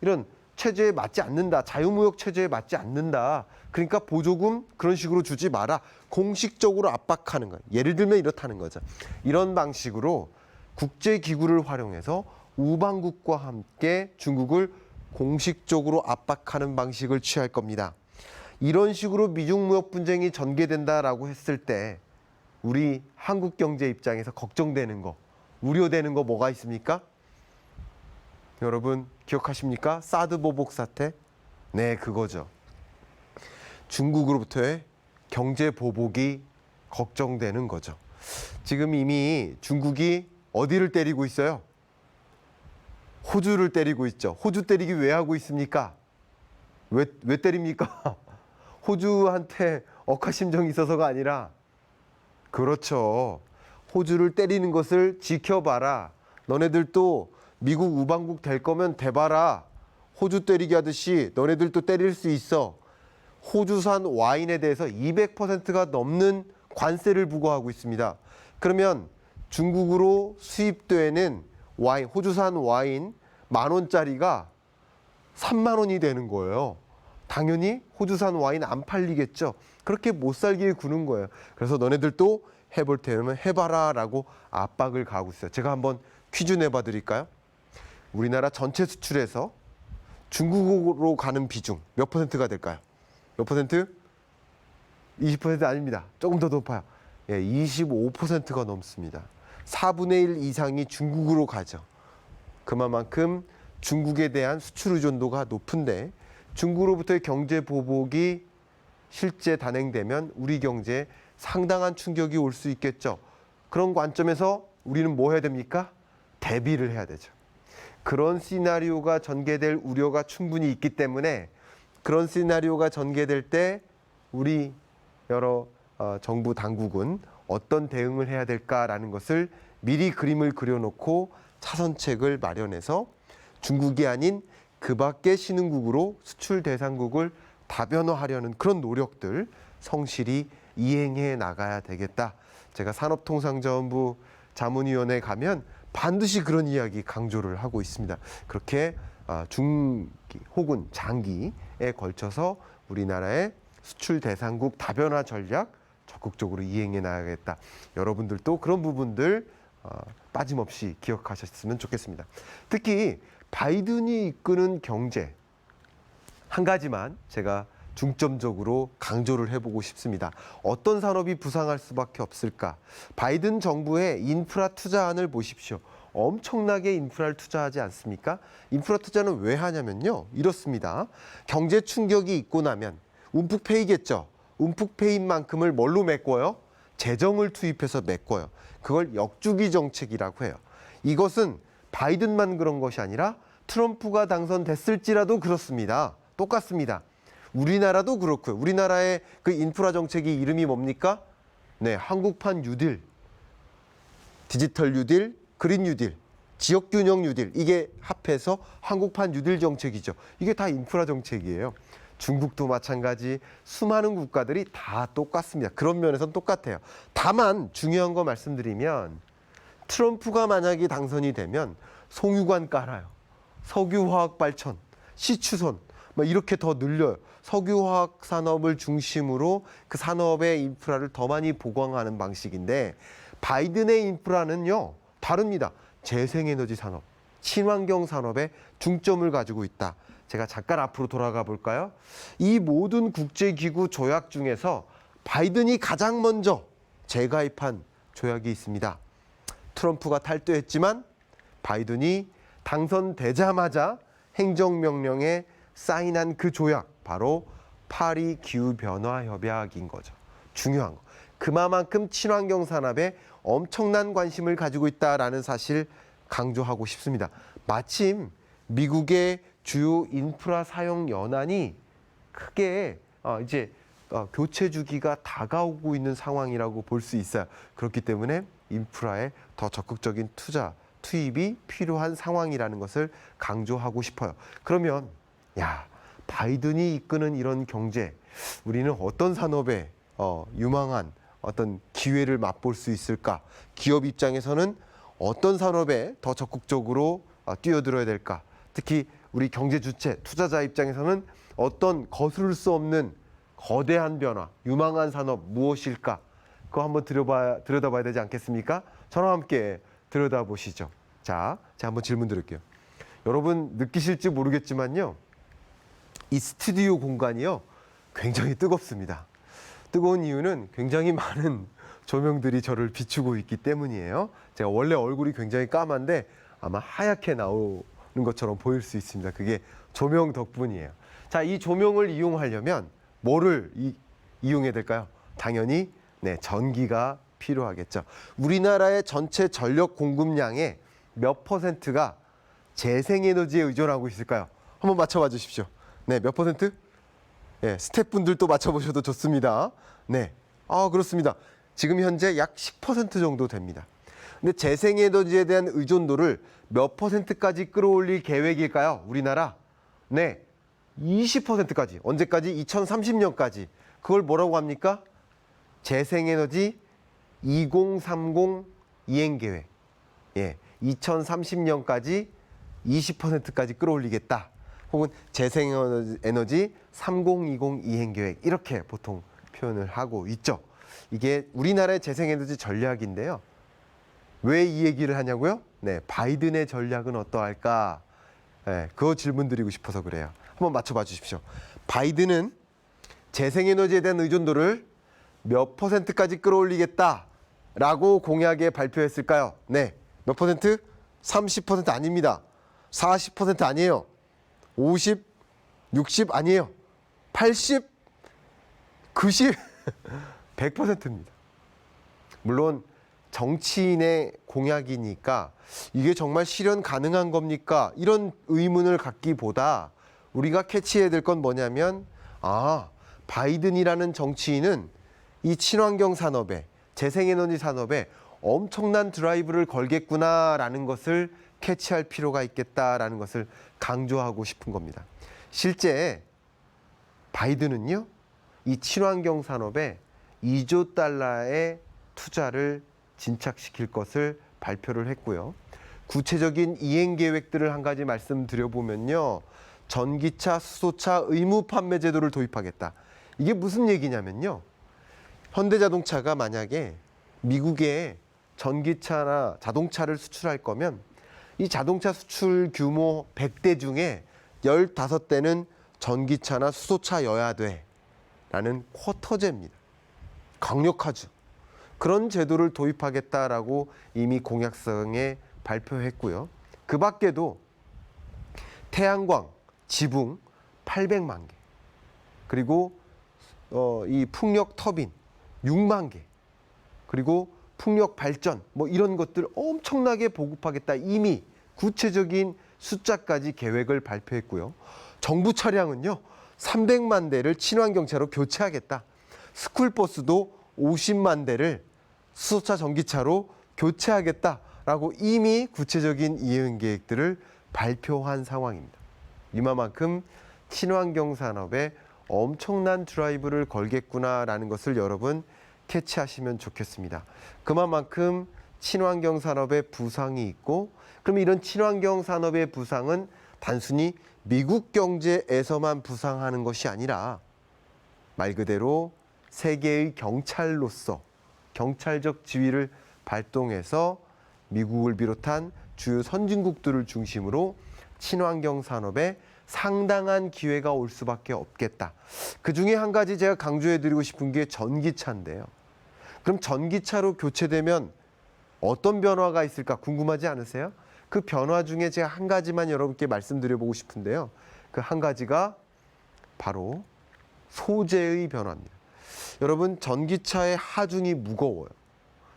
이런 체제에 맞지 않는다. 자유무역 체제에 맞지 않는다. 그러니까 보조금 그런 식으로 주지 마라. 공식적으로 압박하는 거예요. 예를 들면 이렇다는 거죠. 이런 방식으로 국제기구를 활용해서 우방국과 함께 중국을 공식적으로 압박하는 방식을 취할 겁니다. 이런 식으로 미중 무역 분쟁이 전개된다라고 했을 때 우리 한국 경제 입장에서 걱정되는 거, 우려되는 거 뭐가 있습니까? 여러분 기억하십니까? 사드 보복 사태? 네, 그거죠. 중국으로부터의 경제 보복이 걱정되는 거죠. 지금 이미 중국이 어디를 때리고 있어요? 호주를 때리고 있죠. 호주 때리기 왜 하고 있습니까? 왜 때립니까? 호주한테 억하심정이 있어서가 아니라 그렇죠. 호주를 때리는 것을 지켜봐라. 너네들도 미국 우방국 될 거면 돼봐라. 호주 때리기 하듯이 너네들도 때릴 수 있어. 호주산 와인에 대해서 200%가 넘는 관세를 부과하고 있습니다. 그러면 중국으로 수입되는 와인, 호주산 와인 10,000원짜리가 30,000원이 되는 거예요. 당연히 호주산 와인 안 팔리겠죠. 그렇게 못 살게 구는 거예요. 그래서 너네들도 해볼 테면 해봐라 라고 압박을 가하고 있어요. 제가 한번 퀴즈 내봐 드릴까요? 우리나라 전체 수출에서 중국으로 가는 비중 몇 퍼센트가 될까요? 몇 퍼센트? 20% 아닙니다. 조금 더 높아요. 25%가 넘습니다. 4분의 1 이상이 중국으로 가죠. 그만큼 중국에 대한 수출 의존도가 높은데 중국으로부터의 경제 보복이 실제 단행되면 우리 경제에 상당한 충격이 올 수 있겠죠. 그런 관점에서 우리는 뭐 해야 됩니까? 대비를 해야 되죠. 그런 시나리오가 전개될 우려가 충분히 있기 때문에 그런 시나리오가 전개될 때 우리 여러 정부 당국은 어떤 대응을 해야 될까라는 것을 미리 그림을 그려놓고 차선책을 마련해서 중국이 아닌 그 밖의 신흥국으로 수출 대상국을 다변화하려는 그런 노력들 성실히 이행해 나가야 되겠다. 제가 산업통상자원부 자문위원회에 가면 반드시 그런 이야기 강조를 하고 있습니다. 그렇게 중기 혹은 장기에 걸쳐서 우리나라의 수출 대상국 다변화 전략 적극적으로 이행해 나가겠다. 여러분들도 그런 부분들 빠짐없이 기억하셨으면 좋겠습니다. 특히 바이든이 이끄는 경제 한 가지만 제가 중점적으로 강조를 해보고 싶습니다. 어떤 산업이 부상할 수밖에 없을까? 바이든 정부의 인프라 투자안을 보십시오. 엄청나게 인프라를 투자하지 않습니까? 인프라 투자는 왜 하냐면요. 이렇습니다. 경제 충격이 있고 나면 움푹패이겠죠. 움푹패인 만큼을 뭘로 메꿔요? 재정을 투입해서 메꿔요. 그걸 역주기 정책이라고 해요. 이것은 바이든만 그런 것이 아니라 트럼프가 당선됐을지라도 그렇습니다. 똑같습니다. 우리나라도 그렇고요. 우리나라의 그 인프라 정책이 이름이 뭡니까? 네, 한국판 뉴딜, 디지털 뉴딜, 그린 뉴딜, 지역균형 뉴딜. 이게 합해서 한국판 뉴딜 정책이죠. 이게 다 인프라 정책이에요. 중국도 마찬가지, 수많은 국가들이 다 똑같습니다. 그런 면에서는 똑같아요. 다만 중요한 거 말씀드리면 트럼프가 만약에 당선이 되면 송유관 깔아요. 석유화학 발전, 시추선 막 이렇게 더 늘려요. 석유화학 산업을 중심으로 그 산업의 인프라를 더 많이 보강하는 방식인데 바이든의 인프라는요 다릅니다. 재생에너지 산업, 친환경 산업에 중점을 가지고 있다. 제가 잠깐 앞으로 돌아가 볼까요? 이 모든 국제기구 조약 중에서 바이든이 가장 먼저 재가입한 조약이 있습니다. 트럼프가 탈퇴했지만 바이든이 당선되자마자 행정명령에 사인한 그 조약, 바로 파리 기후변화협약인 거죠. 중요한 거. 그만큼 친환경 산업에 엄청난 관심을 가지고 있다라는 사실 강조하고 싶습니다. 마침 미국의 주요 인프라 사용 연한이 크게 이제 교체 주기가 다가오고 있는 상황이라고 볼 수 있어요. 그렇기 때문에 인프라에 더 적극적인 투입이 필요한 상황이라는 것을 강조하고 싶어요. 그러면 바이든이 이끄는 이런 경제, 우리는 어떤 산업에 유망한 어떤 기회를 맛볼 수 있을까? 기업 입장에서는 어떤 산업에 더 적극적으로 뛰어들어야 될까? 특히 우리 경제 주체, 투자자 입장에서는 어떤 거스를 수 없는 거대한 변화, 유망한 산업 무엇일까? 그거 한번 들여다봐야 되지 않겠습니까? 저와 함께 들여다보시죠. 자, 제가 한번 질문 드릴게요. 여러분 느끼실지 모르겠지만요. 이 스튜디오 공간이요. 굉장히 뜨겁습니다. 뜨거운 이유는 굉장히 많은 조명들이 저를 비추고 있기 때문이에요. 제가 원래 얼굴이 굉장히 까만데 아마 하얗게 나오는 것처럼 보일 수 있습니다. 그게 조명 덕분이에요. 자, 이 조명을 이용하려면 뭐를 이용해야 될까요? 당연히 전기가 필요하겠죠. 우리나라의 전체 전력 공급량의 몇 퍼센트가 재생에너지에 의존하고 있을까요? 한번 맞춰봐 주십시오. 네, 몇 퍼센트? 네, 스태프분들도 맞춰보셔도 좋습니다. 네, 그렇습니다. 지금 현재 약 10% 정도 됩니다. 근데 재생에너지에 대한 의존도를 몇 퍼센트까지 끌어올릴 계획일까요? 우리나라? 네, 20%까지. 언제까지? 2030년까지. 그걸 뭐라고 합니까? 재생에너지 2030 이행계획. 예, 2030년까지 20%까지 끌어올리겠다. 혹은 재생에너지 3020 이행계획. 이렇게 보통 표현을 하고 있죠. 이게 우리나라의 재생에너지 전략인데요. 왜 이 얘기를 하냐고요? 네, 바이든의 전략은 어떠할까? 네, 그거 질문 드리고 싶어서 그래요. 한번 맞춰봐 주십시오. 바이든은 재생에너지에 대한 의존도를 몇 퍼센트까지 끌어올리겠다라고 공약에 발표했을까요? 네, 몇 퍼센트? 30% 아닙니다. 40% 아니에요. 50, 60 아니에요. 80, 90, 100%입니다. 물론 정치인의 공약이니까 이게 정말 실현 가능한 겁니까? 이런 의문을 갖기보다 우리가 캐치해야 될 건 뭐냐면 바이든이라는 정치인은 이 친환경 산업에 재생에너지 산업에 엄청난 드라이브를 걸겠구나라는 것을 캐치할 필요가 있겠다라는 것을 강조하고 싶은 겁니다. 실제 바이든은요, 이 친환경 산업에 2조 달러의 투자를 진착시킬 것을 발표를 했고요. 구체적인 이행 계획들을 한 가지 말씀드려보면요. 전기차, 수소차 의무 판매 제도를 도입하겠다. 이게 무슨 얘기냐면요. 현대자동차가 만약에 미국에 전기차나 자동차를 수출할 거면 이 자동차 수출 규모 100대 중에 15대는 전기차나 수소차여야 돼 라는 쿼터제입니다. 강력하죠. 그런 제도를 도입하겠다라고 이미 공약성에 발표했고요. 그 밖에도 태양광, 지붕 800만 개, 그리고 이 풍력 터빈 6만 개, 그리고 풍력 발전 이런 것들 엄청나게 보급하겠다. 이미 구체적인 숫자까지 계획을 발표했고요. 정부 차량은요 300만 대를 친환경차로 교체하겠다. 스쿨버스도 50만 대를 수소차 전기차로 교체하겠다라고 이미 구체적인 이행 계획들을 발표한 상황입니다. 이만큼 친환경 산업에 엄청난 드라이브를 걸겠구나라는 것을 여러분 캐치하시면 좋겠습니다. 그만큼 친환경 산업의 부상이 있고, 그럼 이런 친환경 산업의 부상은 단순히 미국 경제에서만 부상하는 것이 아니라 말 그대로 세계의 경찰로서 경찰적 지위를 발동해서 미국을 비롯한 주요 선진국들을 중심으로 친환경 산업에 상당한 기회가 올 수밖에 없겠다. 그 중에 한 가지 제가 강조해드리고 싶은 게 전기차인데요. 그럼 전기차로 교체되면 어떤 변화가 있을까 궁금하지 않으세요? 그 변화 중에 제가 한 가지만 여러분께 말씀드려보고 싶은데요. 그 한 가지가 바로 소재의 변화입니다. 여러분, 전기차의 하중이 무거워요.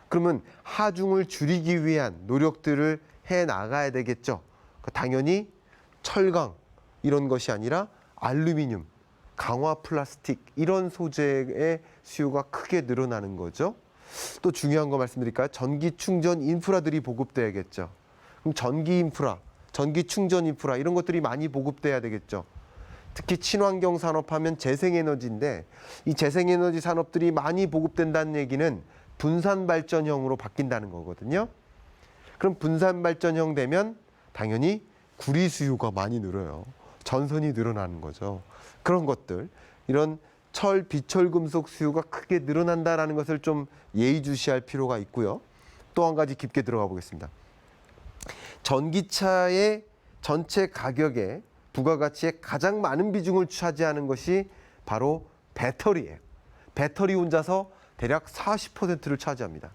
그러면 하중을 줄이기 위한 노력들을 해 나가야 되겠죠. 당연히 철강 이런 것이 아니라 알루미늄, 강화 플라스틱 이런 소재의 수요가 크게 늘어나는 거죠. 또 중요한 거 말씀드릴까요? 전기 충전 인프라들이 보급돼야겠죠. 그럼 전기 인프라, 전기 충전 인프라 이런 것들이 많이 보급돼야 되겠죠. 특히 친환경 산업하면 재생에너지인데 이 재생에너지 산업들이 많이 보급된다는 얘기는 분산 발전형으로 바뀐다는 거거든요. 그럼 분산 발전형 되면 당연히 구리 수요가 많이 늘어요. 전선이 늘어나는 거죠. 그런 것들, 이런 철, 비철 금속 수요가 크게 늘어난다라는 것을 좀 예의주시할 필요가 있고요. 또 한 가지 깊게 들어가 보겠습니다. 전기차의 전체 가격에 부가가치의 가장 많은 비중을 차지하는 것이 바로 배터리예요. 배터리 혼자서 대략 40%를 차지합니다.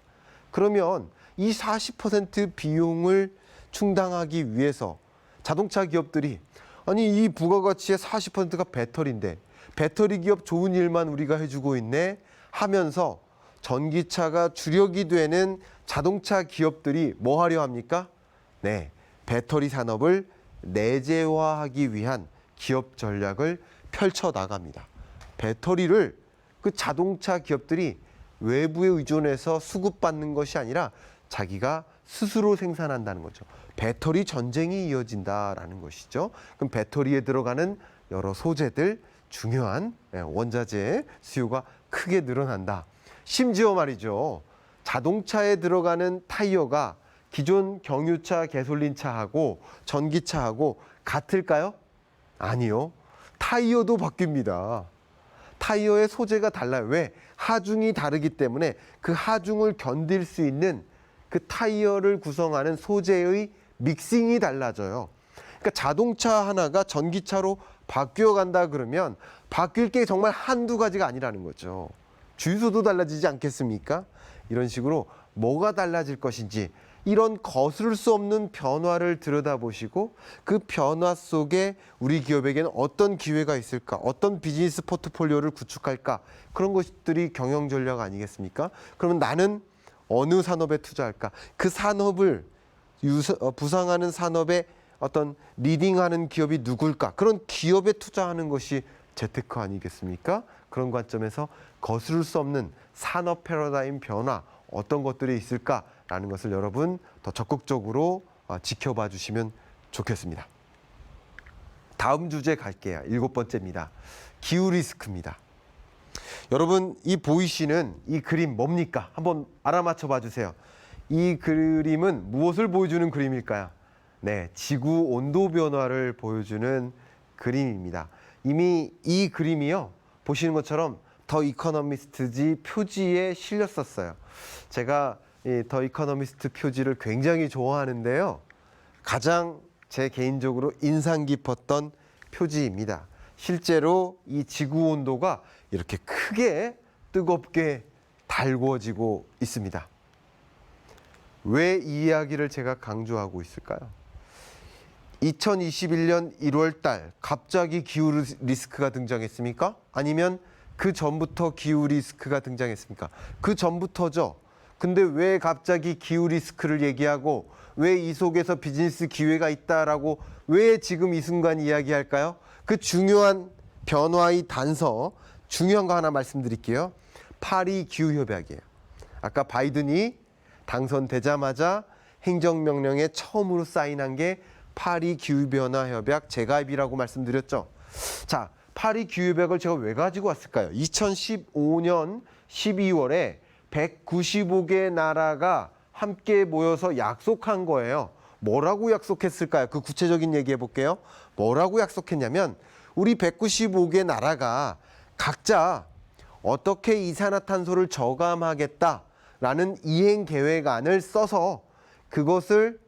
그러면 이 40% 비용을 충당하기 위해서 자동차 기업들이 아니 이 부가가치의 40%가 배터리인데 배터리 기업 좋은 일만 우리가 해주고 있네 하면서 전기차가 주력이 되는 자동차 기업들이 뭐 하려 합니까? 네, 배터리 산업을 내재화하기 위한 기업 전략을 펼쳐 나갑니다. 배터리를 그 자동차 기업들이 외부에 의존해서 수급받는 것이 아니라 자기가 스스로 생산한다는 거죠. 배터리 전쟁이 이어진다라는 것이죠. 그럼 배터리에 들어가는 여러 소재들, 중요한 원자재 수요가 크게 늘어난다. 심지어 말이죠. 자동차에 들어가는 타이어가 기존 경유차, 가솔린차하고 전기차하고 같을까요? 아니요. 타이어도 바뀝니다. 타이어의 소재가 달라요. 왜? 하중이 다르기 때문에 그 하중을 견딜 수 있는 그 타이어를 구성하는 소재의 믹싱이 달라져요. 그러니까 자동차 하나가 전기차로 바뀌어 간다 그러면 바뀔 게 정말 한두 가지가 아니라는 거죠. 주유소도 달라지지 않겠습니까? 이런 식으로 뭐가 달라질 것인지 이런 거스를 수 없는 변화를 들여다보시고 그 변화 속에 우리 기업에게는 어떤 기회가 있을까, 어떤 비즈니스 포트폴리오를 구축할까, 그런 것들이 경영 전략 아니겠습니까? 그러면 나는 어느 산업에 투자할까? 그 산업을 부상하는 산업에 어떤 리딩하는 기업이 누굴까? 그런 기업에 투자하는 것이 재테크 아니겠습니까? 그런 관점에서 거스를 수 없는 산업 패러다임 변화 어떤 것들이 있을까라는 것을 여러분 더 적극적으로 지켜봐 주시면 좋겠습니다. 다음 주제 갈게요. 7번째입니다. 기후 리스크입니다. 여러분 이 보이시는 이 그림 뭡니까? 한번 알아맞혀 봐 주세요. 이 그림은 무엇을 보여주는 그림일까요? 네, 지구 온도 변화를 보여주는 그림입니다. 이미 이 그림이요. 보시는 것처럼 더 이코노미스트지 표지에 실렸었어요. 제가 이 더 이코노미스트 표지를 굉장히 좋아하는데요. 가장 제 개인적으로 인상 깊었던 표지입니다. 실제로 이 지구 온도가 이렇게 크게 뜨겁게 달구어지고 있습니다. 왜 이 이야기를 제가 강조하고 있을까요? 2021년 1월 달 갑자기 기후 리스크가 등장했습니까? 아니면 그 전부터 기후 리스크가 등장했습니까? 그 전부터죠. 근데 왜 갑자기 기후 리스크를 얘기하고 왜 이 속에서 비즈니스 기회가 있다라고 왜 지금 이 순간 이야기할까요? 그 중요한 변화의 단서, 중요한 거 하나 말씀드릴게요. 파리 기후협약이에요. 아까 바이든이 당선되자마자 행정명령에 처음으로 사인한 게 파리 기후변화협약 재가입이라고 말씀드렸죠. 자, 파리 기후협약을 제가 왜 가지고 왔을까요? 2015년 12월에 195개 나라가 함께 모여서 약속한 거예요. 뭐라고 약속했을까요? 그 구체적인 얘기해 볼게요. 뭐라고 약속했냐면 우리 195개 나라가 각자 어떻게 이산화탄소를 저감하겠다라는 이행 계획안을 써서 그것을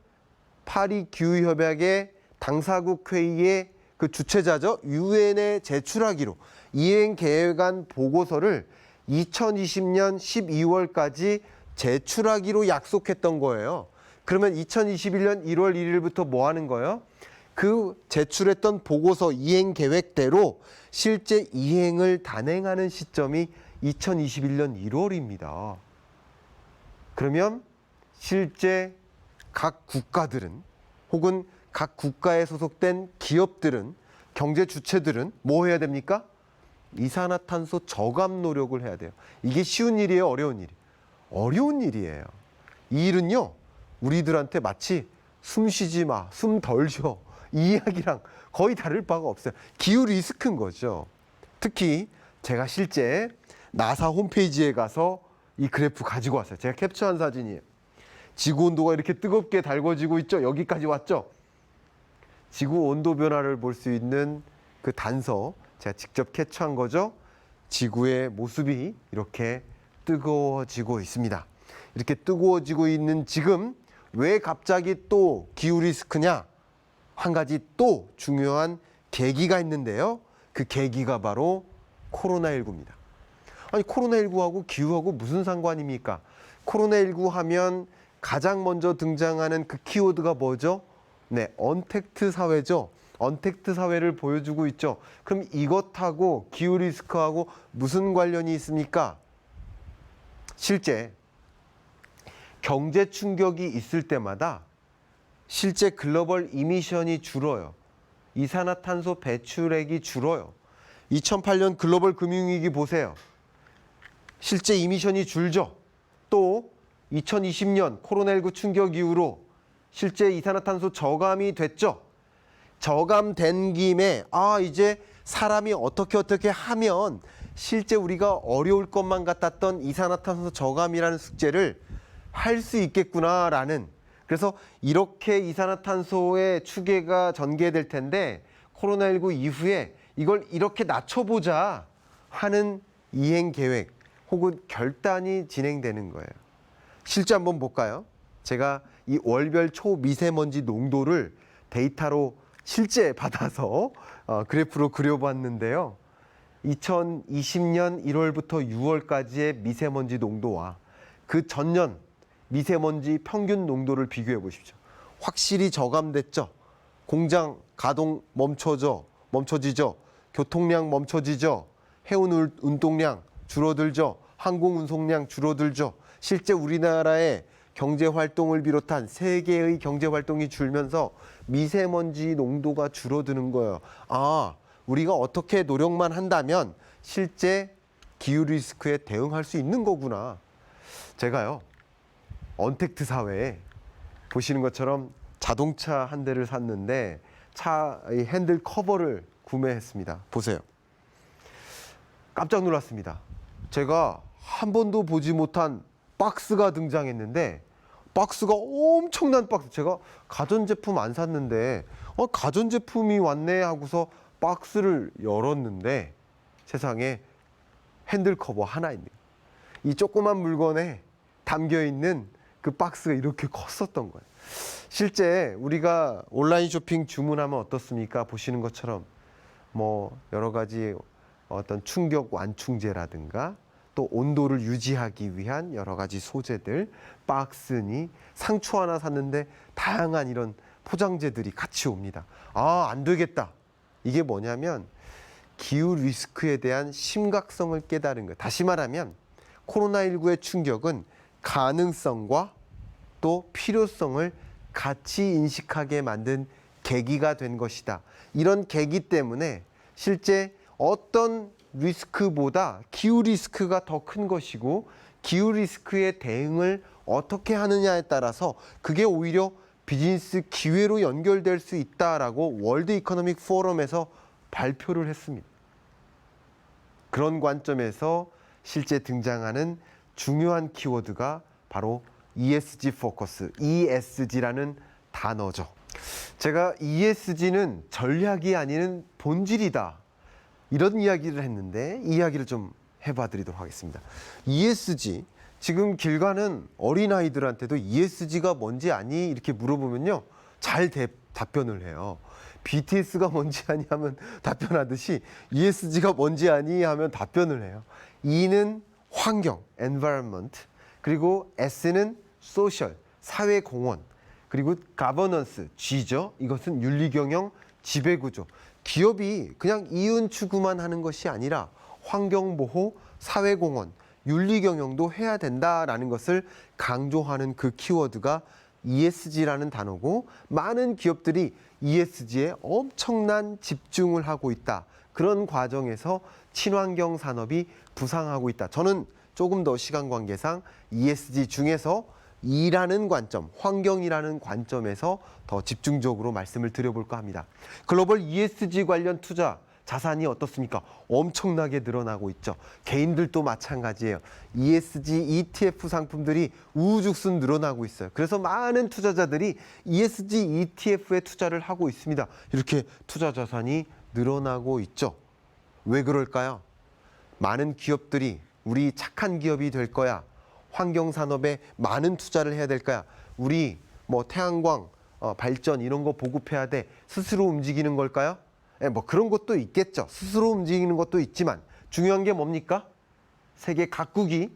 파리 기후협약의 당사국 회의의 그 주최자죠. 유엔에 제출하기로 이행 계획안 보고서를 2020년 12월까지 제출하기로 약속했던 거예요. 그러면 2021년 1월 1일부터 뭐 하는 거예요? 그 제출했던 보고서 이행 계획대로 실제 이행을 단행하는 시점이 2021년 1월입니다. 그러면 실제 각 국가들은 혹은 각 국가에 소속된 기업들은 경제 주체들은 뭐 해야 됩니까? 이산화탄소 저감 노력을 해야 돼요. 이게 쉬운 일이에요? 어려운 일이에요? 어려운 일이에요. 이 일은요. 우리들한테 마치 숨 쉬지 마, 숨 덜 쉬어 이 이야기랑 거의 다를 바가 없어요. 기후 리스크인 거죠. 특히 제가 실제 나사 홈페이지에 가서 이 그래프 가지고 왔어요. 제가 캡처한 사진이에요. 지구 온도가 이렇게 뜨겁게 달궈지고 있죠. 여기까지 왔죠. 지구 온도 변화를 볼 수 있는 그 단서 제가 직접 캡처한 거죠. 지구의 모습이 이렇게 뜨거워지고 있습니다. 이렇게 뜨거워지고 있는 지금 왜 갑자기 또 기후 리스크냐? 한 가지 또 중요한 계기가 있는데요. 그 계기가 바로 코로나19입니다. 아니 코로나19하고 기후하고 무슨 상관입니까? 코로나19 하면 가장 먼저 등장하는 그 키워드가 뭐죠? 네, 언택트 사회죠. 언택트 사회를 보여주고 있죠. 그럼 이것하고 기후 리스크하고 무슨 관련이 있습니까? 실제 경제 충격이 있을 때마다 실제 글로벌 이미션이 줄어요. 이산화탄소 배출액이 줄어요. 2008년 글로벌 금융위기 보세요. 실제 이미션이 줄죠. 또 2020년 코로나19 충격 이후로 실제 이산화탄소 저감이 됐죠. 저감된 김에 이제 사람이 어떻게 하면 실제 우리가 어려울 것만 같았던 이산화탄소 저감이라는 숙제를 할 수 있겠구나라는, 그래서 이렇게 이산화탄소의 추계가 전개될 텐데 코로나19 이후에 이걸 이렇게 낮춰보자 하는 이행 계획 혹은 결단이 진행되는 거예요. 실제 한번 볼까요? 제가 이 월별 초미세먼지 농도를 데이터로 실제 받아서 그래프로 그려봤는데요. 2020년 1월부터 6월까지의 미세먼지 농도와 그 전년 미세먼지 평균 농도를 비교해 보십시오. 확실히 저감됐죠. 공장 가동 멈춰지죠. 교통량 멈춰지죠. 해운 운동량 줄어들죠. 항공 운송량 줄어들죠. 실제 우리나라의 경제 활동을 비롯한 세계의 경제 활동이 줄면서 미세먼지 농도가 줄어드는 거예요. 우리가 어떻게 노력만 한다면 실제 기후 리스크에 대응할 수 있는 거구나. 제가요, 언택트 사회에 보시는 것처럼 자동차 한 대를 샀는데 차의 핸들 커버를 구매했습니다. 보세요. 깜짝 놀랐습니다. 제가 한 번도 보지 못한 박스가 등장했는데 박스가 엄청난 박스. 제가 가전제품 안 샀는데 가전제품이 왔네 하고서 박스를 열었는데 세상에 핸들 커버 하나 있는, 이 조그만 물건에 담겨있는 그 박스가 이렇게 컸었던 거예요. 실제 우리가 온라인 쇼핑 주문하면 어떻습니까? 보시는 것처럼 뭐 여러 가지 어떤 충격 완충제라든가 또 온도를 유지하기 위한 여러 가지 소재들, 박스니 상추 하나 샀는데 다양한 이런 포장재들이 같이 옵니다. 안 되겠다. 이게 뭐냐면 기후 리스크에 대한 심각성을 깨달은 거예요. 다시 말하면 코로나19의 충격은 가능성과 또 필요성을 같이 인식하게 만든 계기가 된 것이다. 이런 계기 때문에 실제 어떤 리스크보다 기후 리스크가 더 큰 것이고 기후 리스크의 대응을 어떻게 하느냐에 따라서 그게 오히려 비즈니스 기회로 연결될 수 있다라고 월드 이코노믹 포럼에서 발표를 했습니다. 그런 관점에서 실제 등장하는 중요한 키워드가 바로 ESG 포커스, ESG라는 단어죠. 제가 ESG는 전략이 아닌 본질이다, 이런 이야기를 했는데 이 이야기를 좀 해봐 드리도록 하겠습니다. ESG, 지금 길 가는 어린아이들한테도 ESG가 뭔지 아니? 이렇게 물어보면요, 잘 답변을 해요. BTS가 뭔지 아니 하면 답변하듯이 ESG가 뭔지 아니 하면 답변을 해요. E는 환경, environment, 그리고 S는 social, 사회공헌, 그리고 governance, G죠. 이것은 윤리경영, 지배구조. 기업이 그냥 이윤 추구만 하는 것이 아니라 환경보호, 사회공헌, 윤리경영도 해야 된다라는 것을 강조하는 그 키워드가 ESG라는 단어고, 많은 기업들이 ESG에 엄청난 집중을 하고 있다. 그런 과정에서 친환경 산업이 부상하고 있다. 저는 조금 더 시간 관계상 ESG 중에서 E라는 관점, 환경이라는 관점에서 더 집중적으로 말씀을 드려볼까 합니다. 글로벌 ESG 관련 투자 자산이 어떻습니까? 엄청나게 늘어나고 있죠. 개인들도 마찬가지예요. ESG ETF 상품들이 우후죽순 늘어나고 있어요. 그래서 많은 투자자들이 ESG ETF에 투자를 하고 있습니다. 이렇게 투자 자산이 늘어나고 있죠. 왜 그럴까요? 많은 기업들이 우리 착한 기업이 될 거야. 환경 산업에 많은 투자를 해야 될 거야. 우리 뭐 태양광 발전 이런 거 보급해야 돼. 스스로 움직이는 걸까요? 뭐 그런 것도 있겠죠. 스스로 움직이는 것도 있지만 중요한 게 뭡니까? 세계 각국이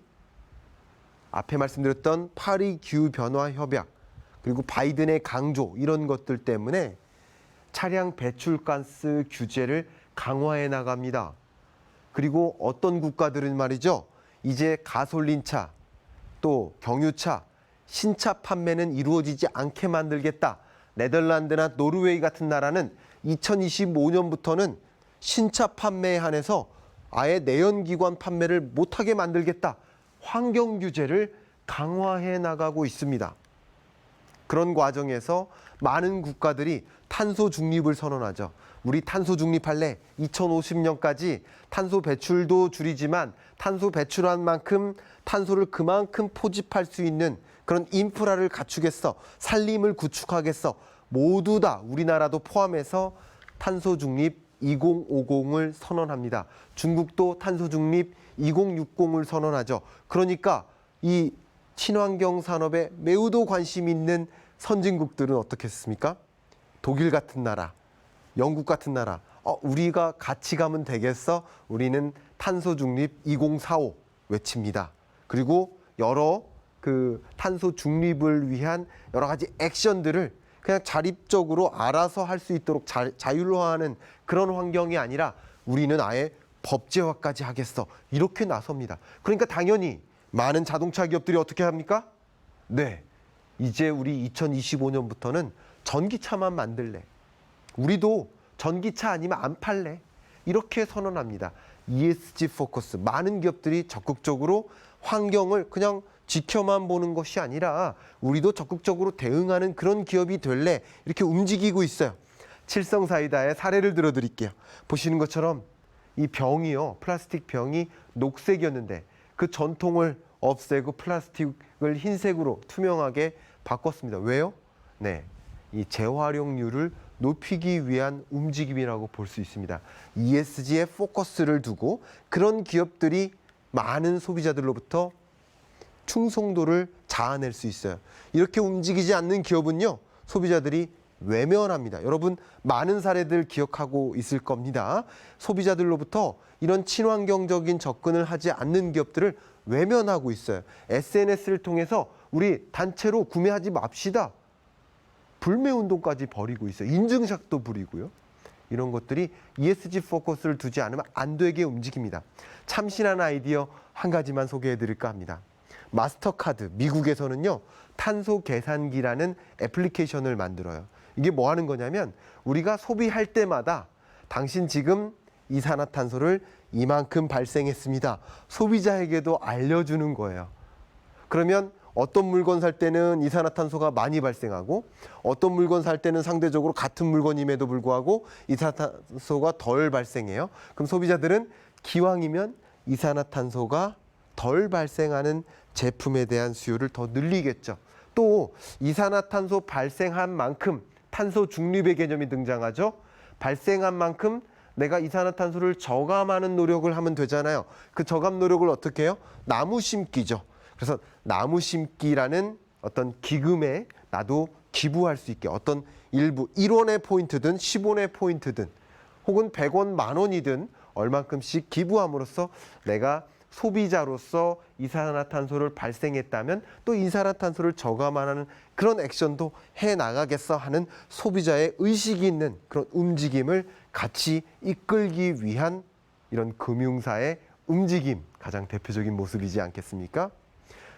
앞에 말씀드렸던 파리 기후 변화 협약 그리고 바이든의 강조 이런 것들 때문에 차량 배출가스 규제를 강화해 나갑니다. 그리고 어떤 국가들은 말이죠. 이제 가솔린차 또 경유차 신차 판매는 이루어지지 않게 만들겠다. 네덜란드나 노르웨이 같은 나라는 2025년부터는 신차 판매에 한해서 아예 내연기관 판매를 못하게 만들겠다. 환경 규제를 강화해 나가고 있습니다. 그런 과정에서 많은 국가들이 탄소 중립을 선언하죠. 우리 탄소 중립할래? 2050년까지 탄소 배출도 줄이지만 탄소 배출한 만큼 탄소를 그만큼 포집할 수 있는 그런 인프라를 갖추겠어. 살림을 구축하겠어. 모두 다 우리나라도 포함해서 탄소 중립 2050을 선언합니다. 중국도 탄소 중립 2060을 선언하죠. 그러니까 이 친환경 산업에 매우도 관심 있는 선진국들은 어떻겠습니까? 독일 같은 나라, 영국 같은 나라, 우리가 같이 가면 되겠어? 우리는 탄소 중립 2045 외칩니다. 그리고 여러 그 탄소 중립을 위한 여러 가지 액션들을 그냥 자립적으로 알아서 할 수 있도록 자율화하는 그런 환경이 아니라 우리는 아예 법제화까지 하겠어. 이렇게 나섭니다. 그러니까 당연히 많은 자동차 기업들이 어떻게 합니까? 네, 이제 우리 2025년부터는 전기차만 만들래. 우리도 전기차 아니면 안 팔래. 이렇게 선언합니다. ESG 포커스. 많은 기업들이 적극적으로 환경을 그냥 지켜만 보는 것이 아니라 우리도 적극적으로 대응하는 그런 기업이 될래. 이렇게 움직이고 있어요. 칠성사이다의 사례를 들어드릴게요. 보시는 것처럼 이 병이요. 플라스틱 병이 녹색이었는데 그 전통을 없애고 플라스틱을 흰색으로 투명하게 바꿨습니다. 왜요? 네, 이 재활용률을 높이기 위한 움직임이라고 볼 수 있습니다. ESG에 포커스를 두고 그런 기업들이 많은 소비자들로부터 충성도를 자아낼 수 있어요. 이렇게 움직이지 않는 기업은요, 소비자들이 외면합니다. 여러분 많은 사례들 기억하고 있을 겁니다. 소비자들로부터 이런 친환경적인 접근을 하지 않는 기업들을 외면하고 있어요. SNS를 통해서 우리 단체로 구매하지 맙시다. 불매운동까지 벌이고 있어요. 인증샷도 부리고요. 이런 것들이 ESG 포커스를 두지 않으면 안 되게 움직입니다. 참신한 아이디어 한 가지만 소개해 드릴까 합니다. 마스터카드, 미국에서는요, 탄소 계산기라는 애플리케이션을 만들어요. 이게 뭐 하는 거냐면 우리가 소비할 때마다 당신 지금 이산화탄소를 이만큼 발생했습니다. 소비자에게도 알려주는 거예요. 그러면 어떤 물건 살 때는 이산화탄소가 많이 발생하고 어떤 물건 살 때는 상대적으로 같은 물건임에도 불구하고 이산화탄소가 덜 발생해요. 그럼 소비자들은 기왕이면 이산화탄소가 덜 발생하는 제품에 대한 수요를 더 늘리겠죠. 또 이산화탄소 발생한 만큼 탄소 중립의 개념이 등장하죠. 발생한 만큼 내가 이산화탄소를 저감하는 노력을 하면 되잖아요. 그 저감 노력을 어떻게 해요? 나무 심기죠. 그래서 나무 심기라는 어떤 기금에 나도 기부할 수 있게 어떤 일부 1원의 포인트든 10원의 포인트든 혹은 100원, 만 원이든 얼만큼씩 기부함으로써 내가 소비자로서 이산화탄소를 발생했다면 또 이산화탄소를 저감하는 그런 액션도 해나가겠어 하는 소비자의 의식이 있는 그런 움직임을 같이 이끌기 위한 이런 금융사의 움직임, 가장 대표적인 모습이지 않겠습니까?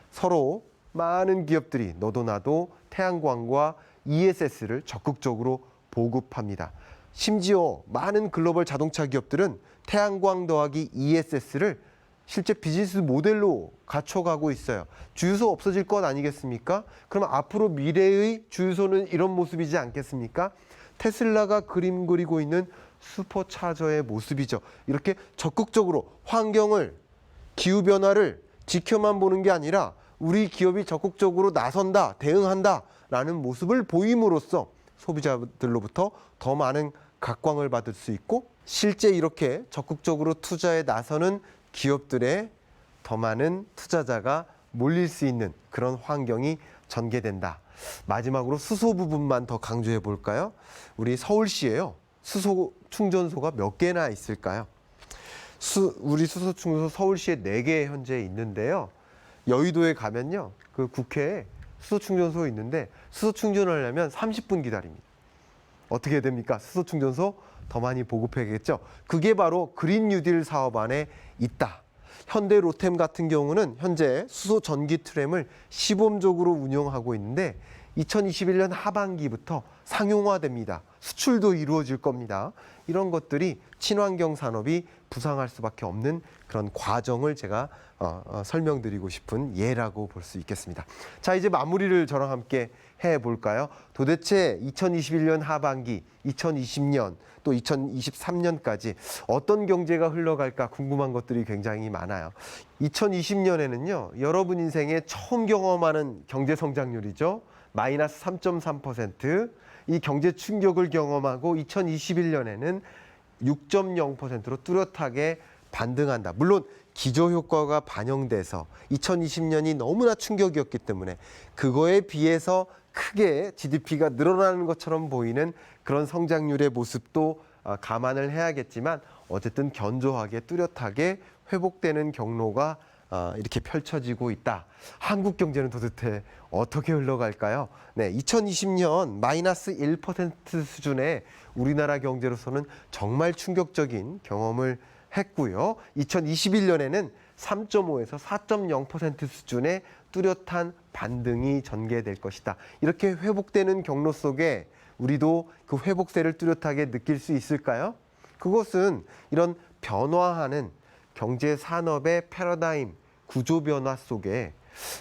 서로 많은 기업들이 너도 나도 태양광과 ESS를 적극적으로 보급합니다. 심지어 많은 글로벌 자동차 기업들은 태양광 더하기 ESS를 실제 비즈니스 모델로 갖춰가고 있어요. 주유소 없어질 것 아니겠습니까? 그럼 앞으로 미래의 주유소는 이런 모습이지 않겠습니까? 테슬라가 그림 그리고 있는 슈퍼차저의 모습이죠. 이렇게 적극적으로 환경을, 기후변화를 지켜만 보는 게 아니라 우리 기업이 적극적으로 나선다, 대응한다라는 모습을 보임으로써 소비자들로부터 더 많은 각광을 받을 수 있고, 실제 이렇게 적극적으로 투자에 나서는 기업들의 더 많은 투자자가 몰릴 수 있는 그런 환경이 전개된다. 마지막으로 수소 부분만 더 강조해 볼까요? 우리 서울시에요. 수소 충전소가 몇 개나 있을까요? 우리 수소 충전소 서울시에 4개 현재 있는데요. 여의도에 가면요, 그 국회에 수소 충전소 있는데 수소 충전하려면 30분 기다립니다. 어떻게 됩니까? 수소 충전소 더 많이 보급해야겠죠. 그게 바로 그린 뉴딜 사업 안에 있다. 현대 로템 같은 경우는 현재 수소 전기 트램을 시범적으로 운영하고 있는데 2021년 하반기부터 상용화됩니다. 수출도 이루어질 겁니다. 이런 것들이 친환경 산업이 부상할 수밖에 없는 그런 과정을 제가 설명드리고 싶은 예라고 볼 수 있겠습니다. 자, 이제 마무리를 저랑 함께 해볼까요? 도대체 2021년 하반기, 2020년 또 2023년까지 어떤 경제가 흘러갈까 궁금한 것들이 굉장히 많아요. 2020년에는요, 여러분 인생에 처음 경험하는 경제 성장률이죠. 마이너스 3.3%. 이 경제 충격을 경험하고 2021년에는 6.0%로 뚜렷하게 반등한다. 물론 기저효과가 반영돼서 2020년이 너무나 충격이었기 때문에 그거에 비해서 크게 GDP가 늘어나는 것처럼 보이는 그런 성장률의 모습도 감안을 해야겠지만, 어쨌든 견조하게 뚜렷하게 회복되는 경로가 이렇게 펼쳐지고 있다. 한국 경제는 도대체 어떻게 흘러갈까요? 네, 2020년 마이너스 1% 수준의 우리나라 경제로서는 정말 충격적인 경험을 했고요. 2021년에는 3.5에서 4.0% 수준의 뚜렷한 반등이 전개될 것이다. 이렇게 회복되는 경로 속에 우리도 그 회복세를 뚜렷하게 느낄 수 있을까요? 그것은 이런 변화하는 경제 산업의 패러다임, 구조 변화 속에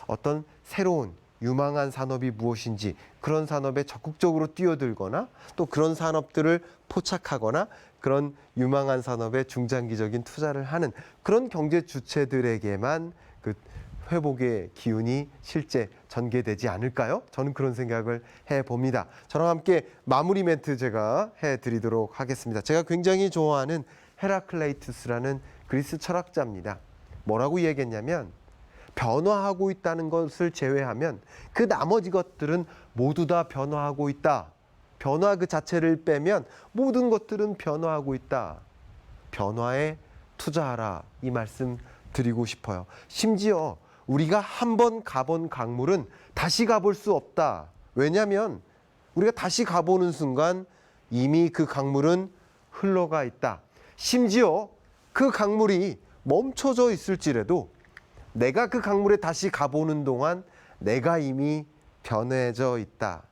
어떤 새로운 유망한 산업이 무엇인지, 그런 산업에 적극적으로 뛰어들거나 또 그런 산업들을 포착하거나 그런 유망한 산업에 중장기적인 투자를 하는 그런 경제 주체들에게만 그 회복의 기운이 실제 전개되지 않을까요? 저는 그런 생각을 해봅니다. 저랑 함께 마무리 멘트 제가 해드리도록 하겠습니다. 제가 굉장히 좋아하는 헤라클레이투스라는 그리스 철학자입니다. 뭐라고 얘기했냐면, 변화하고 있다는 것을 제외하면 그 나머지 것들은 모두 다 변화하고 있다. 변화 그 자체를 빼면 모든 것들은 변화하고 있다. 변화에 투자하라, 이 말씀 드리고 싶어요. 심지어 우리가 한번 가본 강물은 다시 가볼 수 없다. 왜냐하면 우리가 다시 가보는 순간 이미 그 강물은 흘러가 있다. 심지어 그 강물이 멈춰져 있을지라도 내가 그 강물에 다시 가보는 동안 내가 이미 변해져 있다.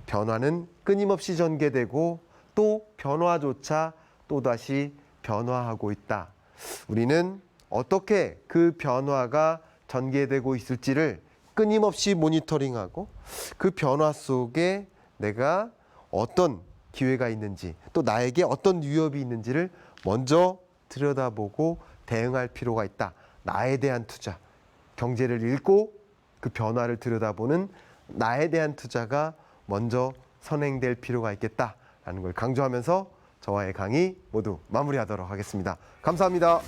변화는 끊임없이 전개되고 또 변화조차 또다시 변화하고 있다. 우리는 어떻게 그 변화가 전개되고 있을지를 끊임없이 모니터링하고 그 변화 속에 내가 어떤 기회가 있는지, 또 나에게 어떤 위협이 있는지를 먼저 들여다보고 대응할 필요가 있다. 나에 대한 투자, 경제를 읽고 그 변화를 들여다보는 나에 대한 투자가 먼저 선행될 필요가 있겠다라는 걸 강조하면서 저와의 강의 모두 마무리하도록 하겠습니다. 감사합니다.